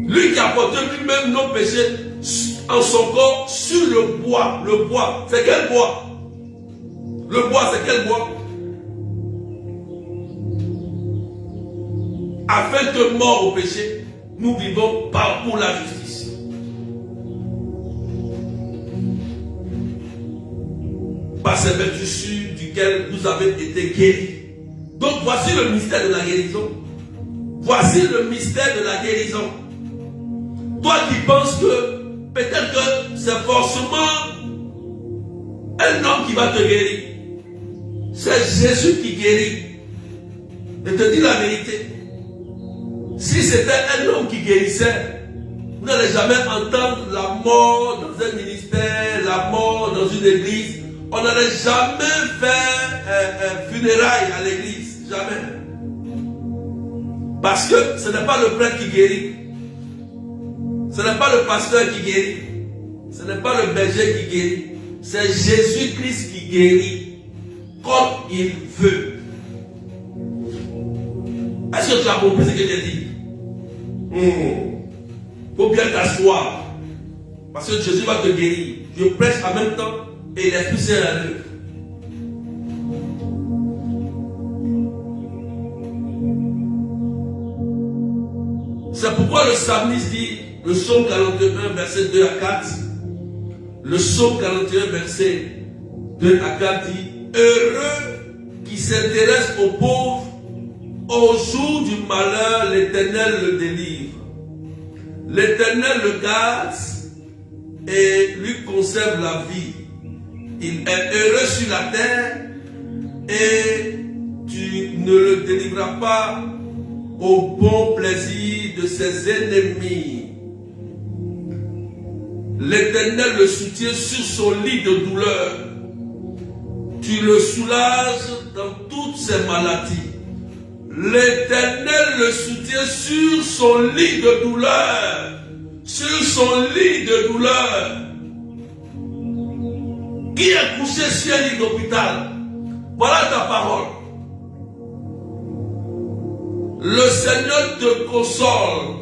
Lui qui a porté lui-même nos péchés en son corps sur le bois. Le bois, c'est quel bois? Le bois, c'est quel bois? Afin que mort au péché, nous vivons pour la justice. Par ces vertus duquel vous avez été guéris. Donc voici le mystère de la guérison. Voici le mystère de la guérison. Toi qui penses que peut-être que c'est forcément un homme qui va te guérir. C'est Jésus qui guérit. Je te dis la vérité. Si c'était un homme qui guérissait, vous n'allez jamais entendre la mort dans un ministère, la mort dans une église. On n'allait jamais faire funérailles à l'église. Jamais. Parce que ce n'est pas le prêtre qui guérit. Ce n'est pas le pasteur qui guérit. Ce n'est pas le berger qui guérit. C'est Jésus-Christ qui guérit comme il veut. Est-ce que tu as compris ce que j'ai dit? Faut bien t'asseoir. Parce que Jésus va te guérir. Je prêche en même temps et l'Esprit Saint est à l'œuvre. C'est pourquoi le psalmiste dit, le psaume 41, verset 2 à 4, le psaume 41, verset 2 à 4 dit, heureux qui s'intéresse aux pauvres, au jour du malheur, l'Éternel le délivre. L'Éternel le garde et lui conserve la vie. Il est heureux sur la terre et tu ne le délivreras pas au bon plaisir de ses ennemis. L'Éternel le soutient sur son lit de douleur. Tu le soulages dans toutes ses maladies. L'Éternel le soutient sur son lit de douleur. Sur son lit de douleur. Qui est couché sur un lit d'hôpital? Voilà ta parole. Le Seigneur te console,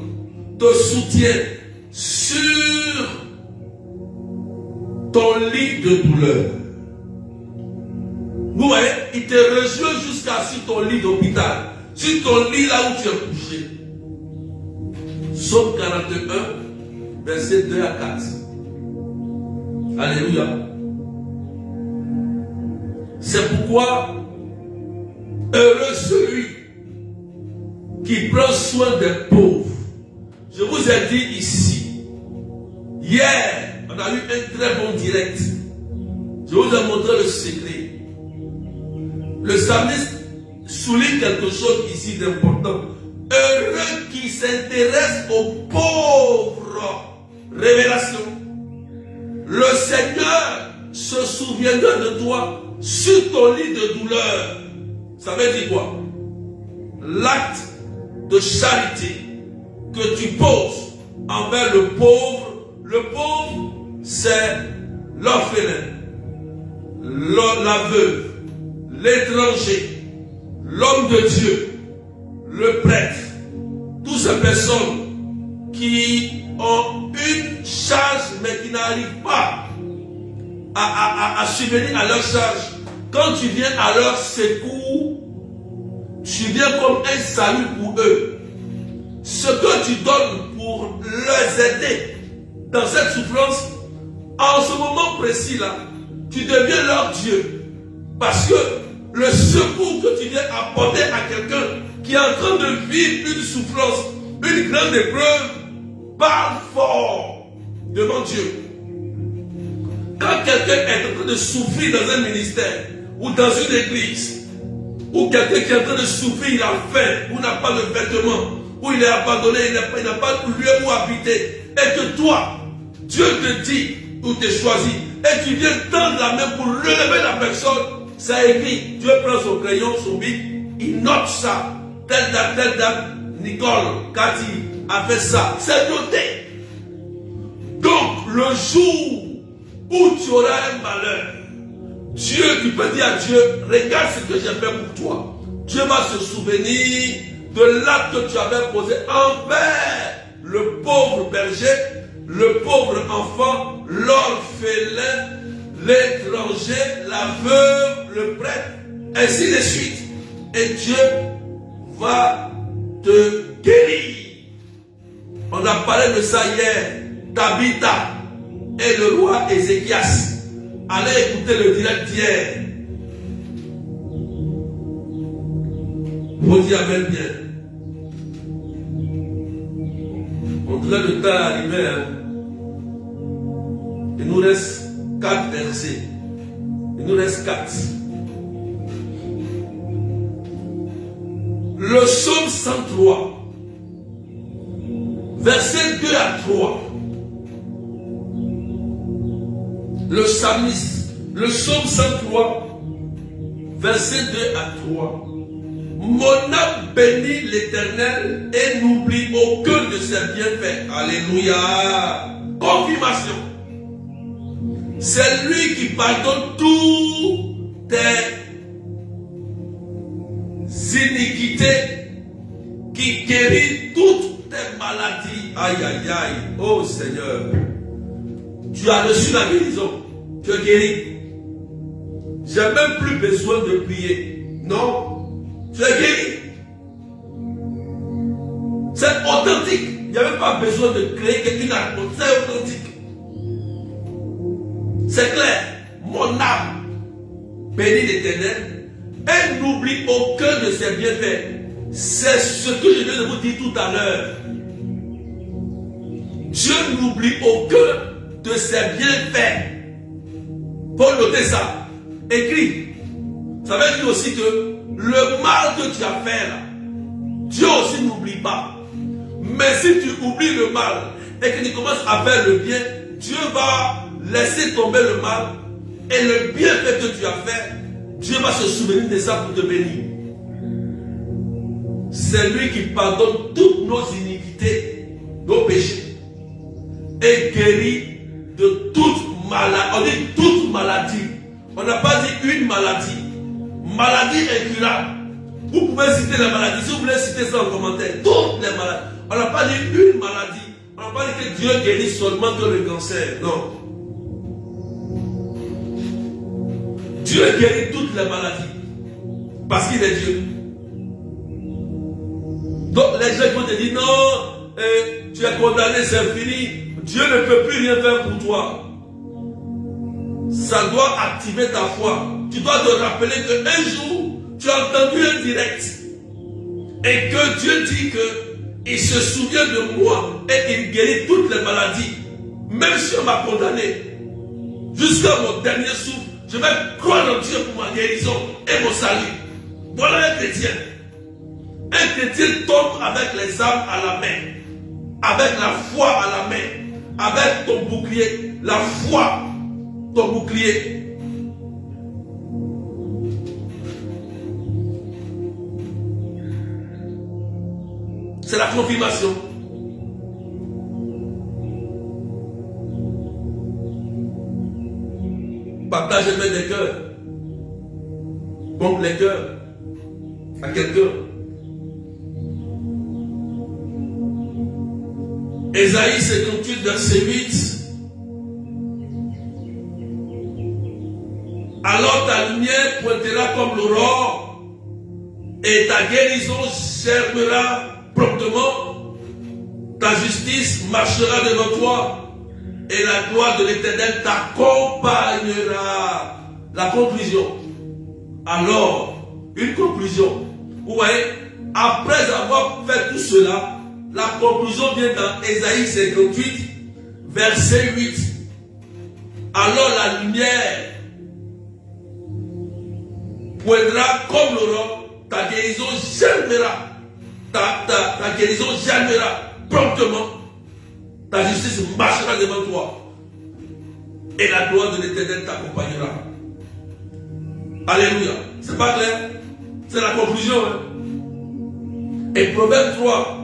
te soutient sur ton lit de douleur. Vous voyez, il te rejoint jusqu'à sur ton lit d'hôpital, sur ton lit là où tu es couché. Psaume 41, verset 2 à 4. Alléluia. C'est pourquoi heureux celui qui prend soin des pauvres. Je vous ai dit ici, hier, on a eu un très bon direct. Je vous ai montré le secret. Le psalmiste souligne quelque chose ici d'important. Heureux qui s'intéresse aux pauvres. Révélation. Le Seigneur se souviendra de toi sur ton lit de douleur. Ça veut dire quoi? L'acte de charité que tu poses envers le pauvre, c'est l'orphelin, la veuve, l'étranger, l'homme de Dieu, le prêtre, toutes ces personnes qui ont une charge mais qui n'arrivent pas à subvenir à leur charge quand tu viens à leur secours, tu viens comme un salut pour eux. Ce que tu donnes pour les aider dans cette souffrance, en ce moment précis-là, tu deviens leur Dieu. Parce que le secours que tu viens apporter à quelqu'un qui est en train de vivre une souffrance, une grande épreuve, parle fort devant Dieu. Quand quelqu'un est en train de souffrir dans un ministère ou dans une église, ou quelqu'un qui est en train de souffrir, il a faim, ou n'a pas de vêtements, ou il est abandonné, il n'a pas de lieu où habiter, et que toi, Dieu te dit, ou te choisit, et tu viens tendre la main pour relever la personne, ça écrit, Dieu prend son crayon, son bic, il note ça, telle date, Nicole, Cathy a fait ça, c'est noté. Donc, le jour où tu auras un malheur, Dieu, tu peux dire à Dieu, regarde ce que j'ai fait pour toi. Dieu va se souvenir de l'acte que tu avais posé envers le pauvre berger, le pauvre enfant, l'orphelin, l'étranger, la veuve, le prêtre, ainsi de suite. Et Dieu va te guérir. On a parlé de ça hier. Tabitha et le roi Ézéchias. Allez écouter le direct d'hier. Vous dites amen bien. On dirait le temps est arrivé. Hein? Il nous reste 4 versets. Il nous reste 4. Le psaume 103, versets 2 à 3. Le psalmiste, le psaume 103, verset 2 à 3. Mon âme bénit l'Éternel et n'oublie aucun de ses bienfaits. Alléluia. Confirmation. C'est lui qui pardonne toutes tes iniquités, qui guérit toutes tes maladies. Aïe, aïe, aïe. Oh Seigneur. Tu as reçu la guérison. Tu es guéri. J'ai même plus besoin de prier. Non. Tu es guéri. C'est authentique. Il n'y avait pas besoin de créer une atmosphère. C'est authentique. C'est clair. Mon âme bénit l'Éternel et n'oublie aucun de ses bienfaits. C'est ce que je viens de vous dire tout à l'heure. Dieu n'oublie aucun de ses bienfaits. Pour noter ça, écrit. Ça veut dire aussi que le mal que tu as fait là, Dieu aussi n'oublie pas. Mais si tu oublies le mal et que tu commences à faire le bien, Dieu va laisser tomber le mal et le bienfait que tu as fait, Dieu va se souvenir de ça pour te bénir. C'est lui qui pardonne toutes nos iniquités, nos péchés et guérit de toute maladie. On dit toute maladie. On n'a pas dit une maladie. Maladie incurable. Vous pouvez citer la maladie. Si vous voulez citer ça en commentaire, toutes les maladies. On n'a pas dit une maladie. On n'a pas dit que Dieu guérit seulement que le cancer. Non. Dieu guérit toutes les maladies. Parce qu'il est Dieu. Donc les gens vont te dire non, tu es condamné, c'est fini. Dieu ne peut plus rien faire pour toi. Ça doit activer ta foi. Tu dois te rappeler qu'un jour, tu as entendu un direct. Et que Dieu dit qu'il se souvient de moi et il guérit toutes les maladies. Même si on m'a condamné, jusqu'à mon dernier souffle, je vais croire en Dieu pour ma guérison et mon salut. Voilà un chrétien. Un chrétien tombe avec les armes à la main, avec la foi à la main, avec ton bouclier, la foi, ton bouclier. C'est la confirmation. Partagez-moi des cœurs. Pompe les cœurs à quelqu'un. Ésaïe 58, verset 8 alors ta lumière pointera comme l'aurore et ta guérison germera promptement. Ta justice marchera devant toi et la gloire de l'Éternel t'accompagnera. La conclusion. Alors, une conclusion. Vous voyez, après avoir fait tout cela, la conclusion vient dans Ésaïe 58, verset 8. Alors la lumière poindra comme l'aurore, ta guérison germera, ta guérison germera promptement, ta justice marchera devant toi, et la gloire de l'Éternel t'accompagnera. Alléluia. C'est pas clair? C'est la conclusion. Hein? Et Proverbe 3,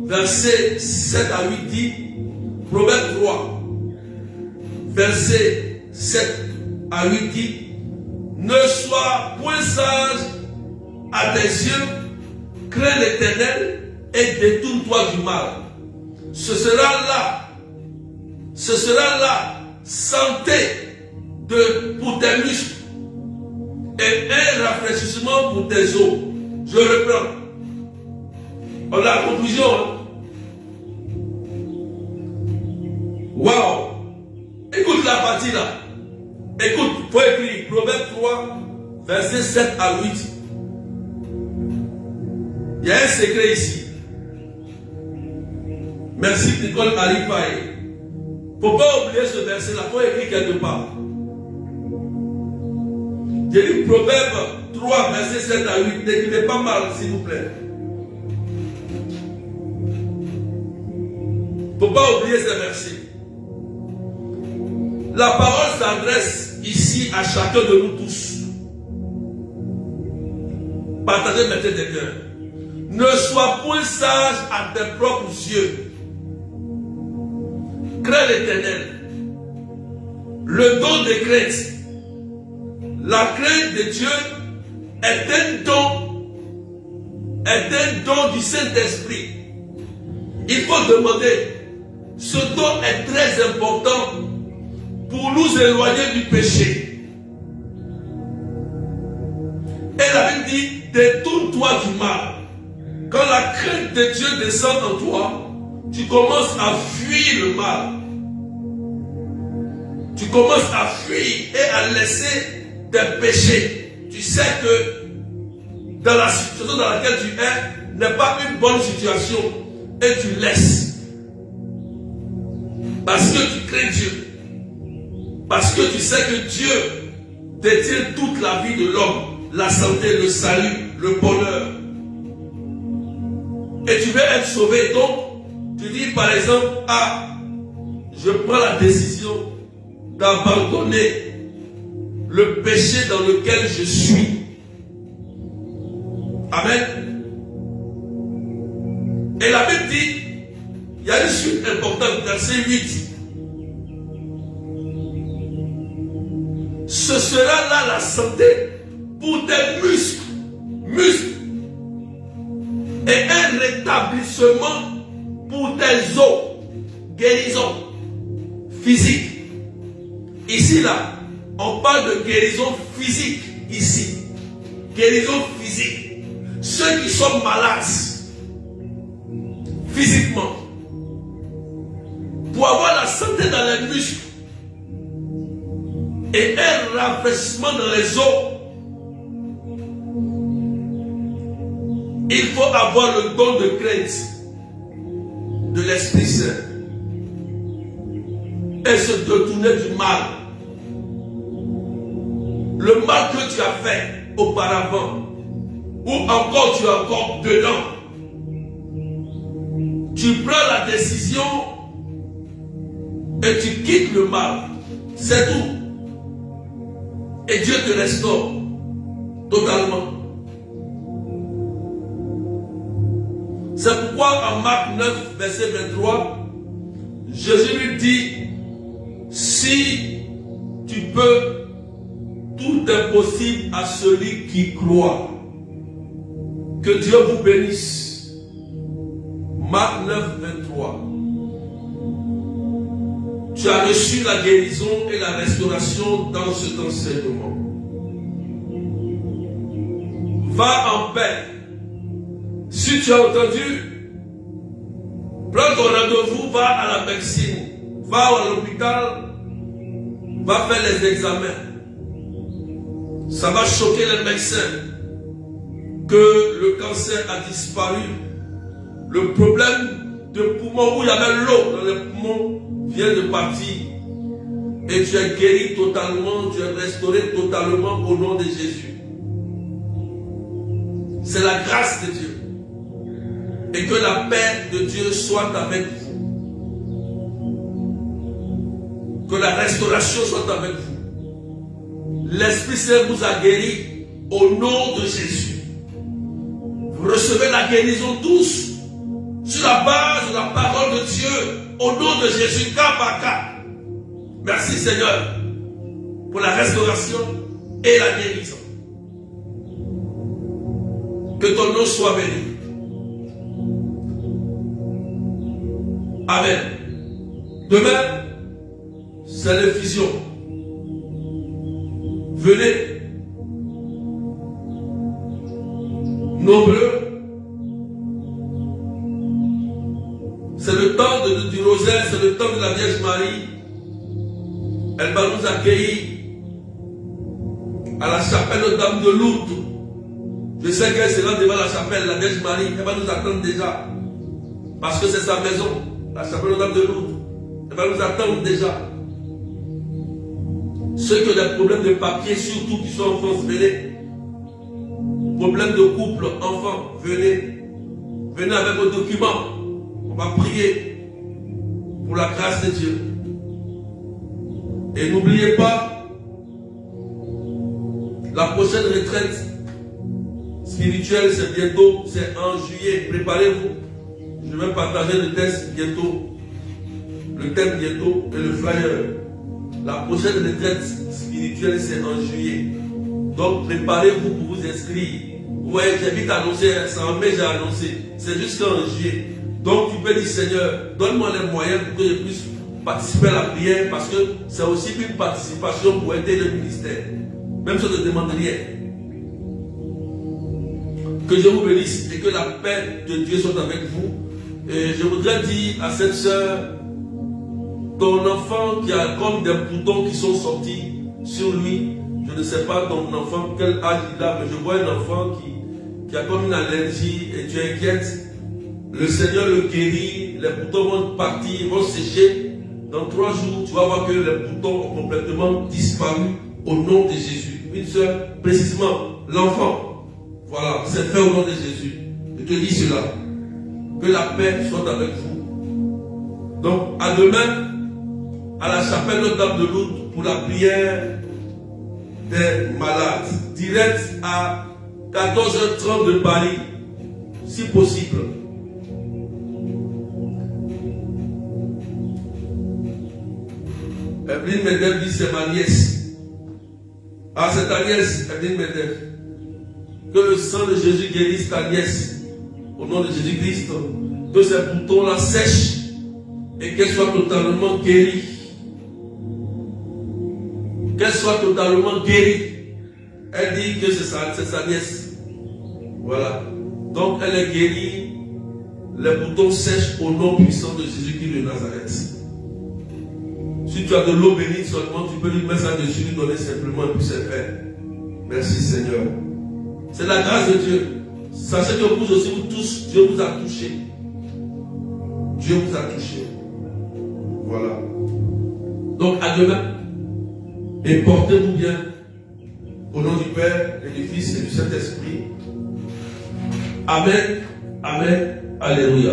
verset 7 à 8 dit, Proverbe 3, verset 7 à 8 dit, ne sois point sage à tes yeux, crains l'Éternel et détourne-toi du mal. Ce sera là santé pour tes muscles et un rafraîchissement pour tes os. Je reprends. On a la conclusion. Hein? Waouh! Écoute la partie là. Écoute, il faut écrire Proverbe 3, verset 7 à 8. Il y a un secret ici. Merci Nicole Alifaye. Il ne faut pas oublier ce verset là. Il faut écrire quelque part. J'ai lu Proverbe 3, verset 7 à 8. N'écrivez pas mal, s'il vous plaît. Il ne faut pas oublier ce verset. La parole s'adresse ici à chacun de nous tous. Partagez maintenant des cœurs. Ne sois point sage à tes propres yeux. Crains l'Éternel. Le don de crainte. La crainte de Dieu est un don du Saint-Esprit. Il faut demander. Ce don est très important pour nous éloigner du péché. Et la Bible dit, détourne-toi du mal. Quand la crainte de Dieu descend en toi, tu commences à fuir le mal. Tu commences à fuir et à laisser tes péchés. Tu sais que dans la situation dans laquelle tu es, n'est pas une bonne situation et tu laisses. Parce que tu crains Dieu. Parce que tu sais que Dieu détient toute la vie de l'homme, la santé, le salut, le bonheur. Et tu veux être sauvé. Donc, tu dis par exemple, je prends la décision d'abandonner le péché dans lequel je suis. Amen. Et la Bible dit, il y a une suite importante, verset 8. Ce sera là la santé pour tes muscles. Et un rétablissement pour tes os. Guérison physique. Ici, là, on parle de guérison physique. Ici. Guérison physique. Ceux qui sont malades physiquement, pour avoir la santé dans les muscles et un rafraîchissement dans les os, il faut avoir le don de crainte de l'Esprit Saint et se détourner du mal. Le mal que tu as fait auparavant, ou encore tu es encore dedans, tu prends la décision et tu quittes le mal. C'est tout. Et Dieu te restaure totalement. C'est pourquoi en Marc 9, verset 23, Jésus lui dit, si tu peux, tout est possible à celui qui croit. Que Dieu vous bénisse. Marc 9, 23. tu as reçu la guérison et la restauration dans cet enseignement. Va en paix. Si tu as entendu, prends ton rendez-vous, va à la médecine, va à l'hôpital, va faire les examens. Ça va choquer les médecins que le cancer a disparu. Le problème de poumon où il y avait l'eau dans les poumons vient de partir. Et tu es guéri totalement, tu es restauré totalement au nom de Jésus. C'est la grâce de Dieu. Et que la paix de Dieu soit avec vous. Que la restauration soit avec vous. L'Esprit Saint vous a guéri au nom de Jésus. Vous recevez la guérison tous sur la base de la parole de Dieu au nom de Jésus, cas par cas. Merci Seigneur pour la restauration et la guérison. Que ton nom soit béni. Amen. Demain, c'est l'effusion. Venez, nombreux. C'est le temps du rosaire, c'est le temps de la Vierge Marie. Elle va nous accueillir à la chapelle Notre-Dame de Lourdes. Je sais qu'elle sera devant la chapelle, la Vierge Marie. Elle va nous attendre déjà. Parce que c'est sa maison, la chapelle Notre-Dame de Lourdes. Elle va nous attendre déjà. Ceux qui ont des problèmes de papier, surtout qui sont en France, venez. Problèmes de couple, enfants, venez. Venez avec vos documents. On va prier pour la grâce de Dieu. Et n'oubliez pas, la prochaine retraite spirituelle, c'est bientôt, c'est en juillet. Préparez-vous. Je vais partager le texte bientôt. Le thème bientôt et le flyer. La prochaine retraite spirituelle, c'est en juillet. Donc préparez-vous pour vous inscrire. Vous voyez, j'ai vite annoncé, c'est en mai, j'ai annoncé. C'est jusqu'en juillet. Donc tu peux dire, Seigneur, donne-moi les moyens pour que je puisse participer à la prière, parce que c'est aussi une participation pour aider le ministère. Même si on ne demande rien. Que je vous bénisse et que la paix de Dieu soit avec vous. Et je voudrais dire à cette soeur, ton enfant qui a comme des boutons qui sont sortis sur lui, je ne sais pas ton enfant quel âge il a, mais je vois un enfant qui a comme une allergie et tu es inquiète. Le Seigneur le guérit, les boutons vont partir, vont sécher. Dans 3 jours, tu vas voir que les boutons ont complètement disparu au nom de Jésus. Une soeur, précisément, l'enfant. Voilà, c'est fait au nom de Jésus. Je te dis cela. Que la paix soit avec vous. Donc, à demain, à la chapelle Notre-Dame de Lourdes, pour la prière des malades. Direct à 14h30 de Paris, si possible. Evelyne Medef dit c'est ma nièce. Ah, c'est ta nièce, Evelyne Medef. Que le sang de Jésus guérisse ta nièce. Au nom de Jésus-Christ. Que ces boutons-là sèchent et qu'elle soit totalement guérie. Qu'elle soit totalement guérie. Elle dit que c'est sa nièce. Voilà. Donc elle est guérie. Les boutons sèchent au nom puissant de Jésus-Christ de Nazareth. Si tu as de l'eau bénite seulement, tu peux lui mettre ça dessus, lui donner simplement et puis c'est fait. Merci Seigneur. C'est la grâce de Dieu. Sachez que vous aussi, vous tous, Dieu vous a touché. Dieu vous a touché. Voilà. Donc à demain. Et portez-vous bien. Au nom du Père et du Fils et du Saint-Esprit. Amen. Amen. Alléluia.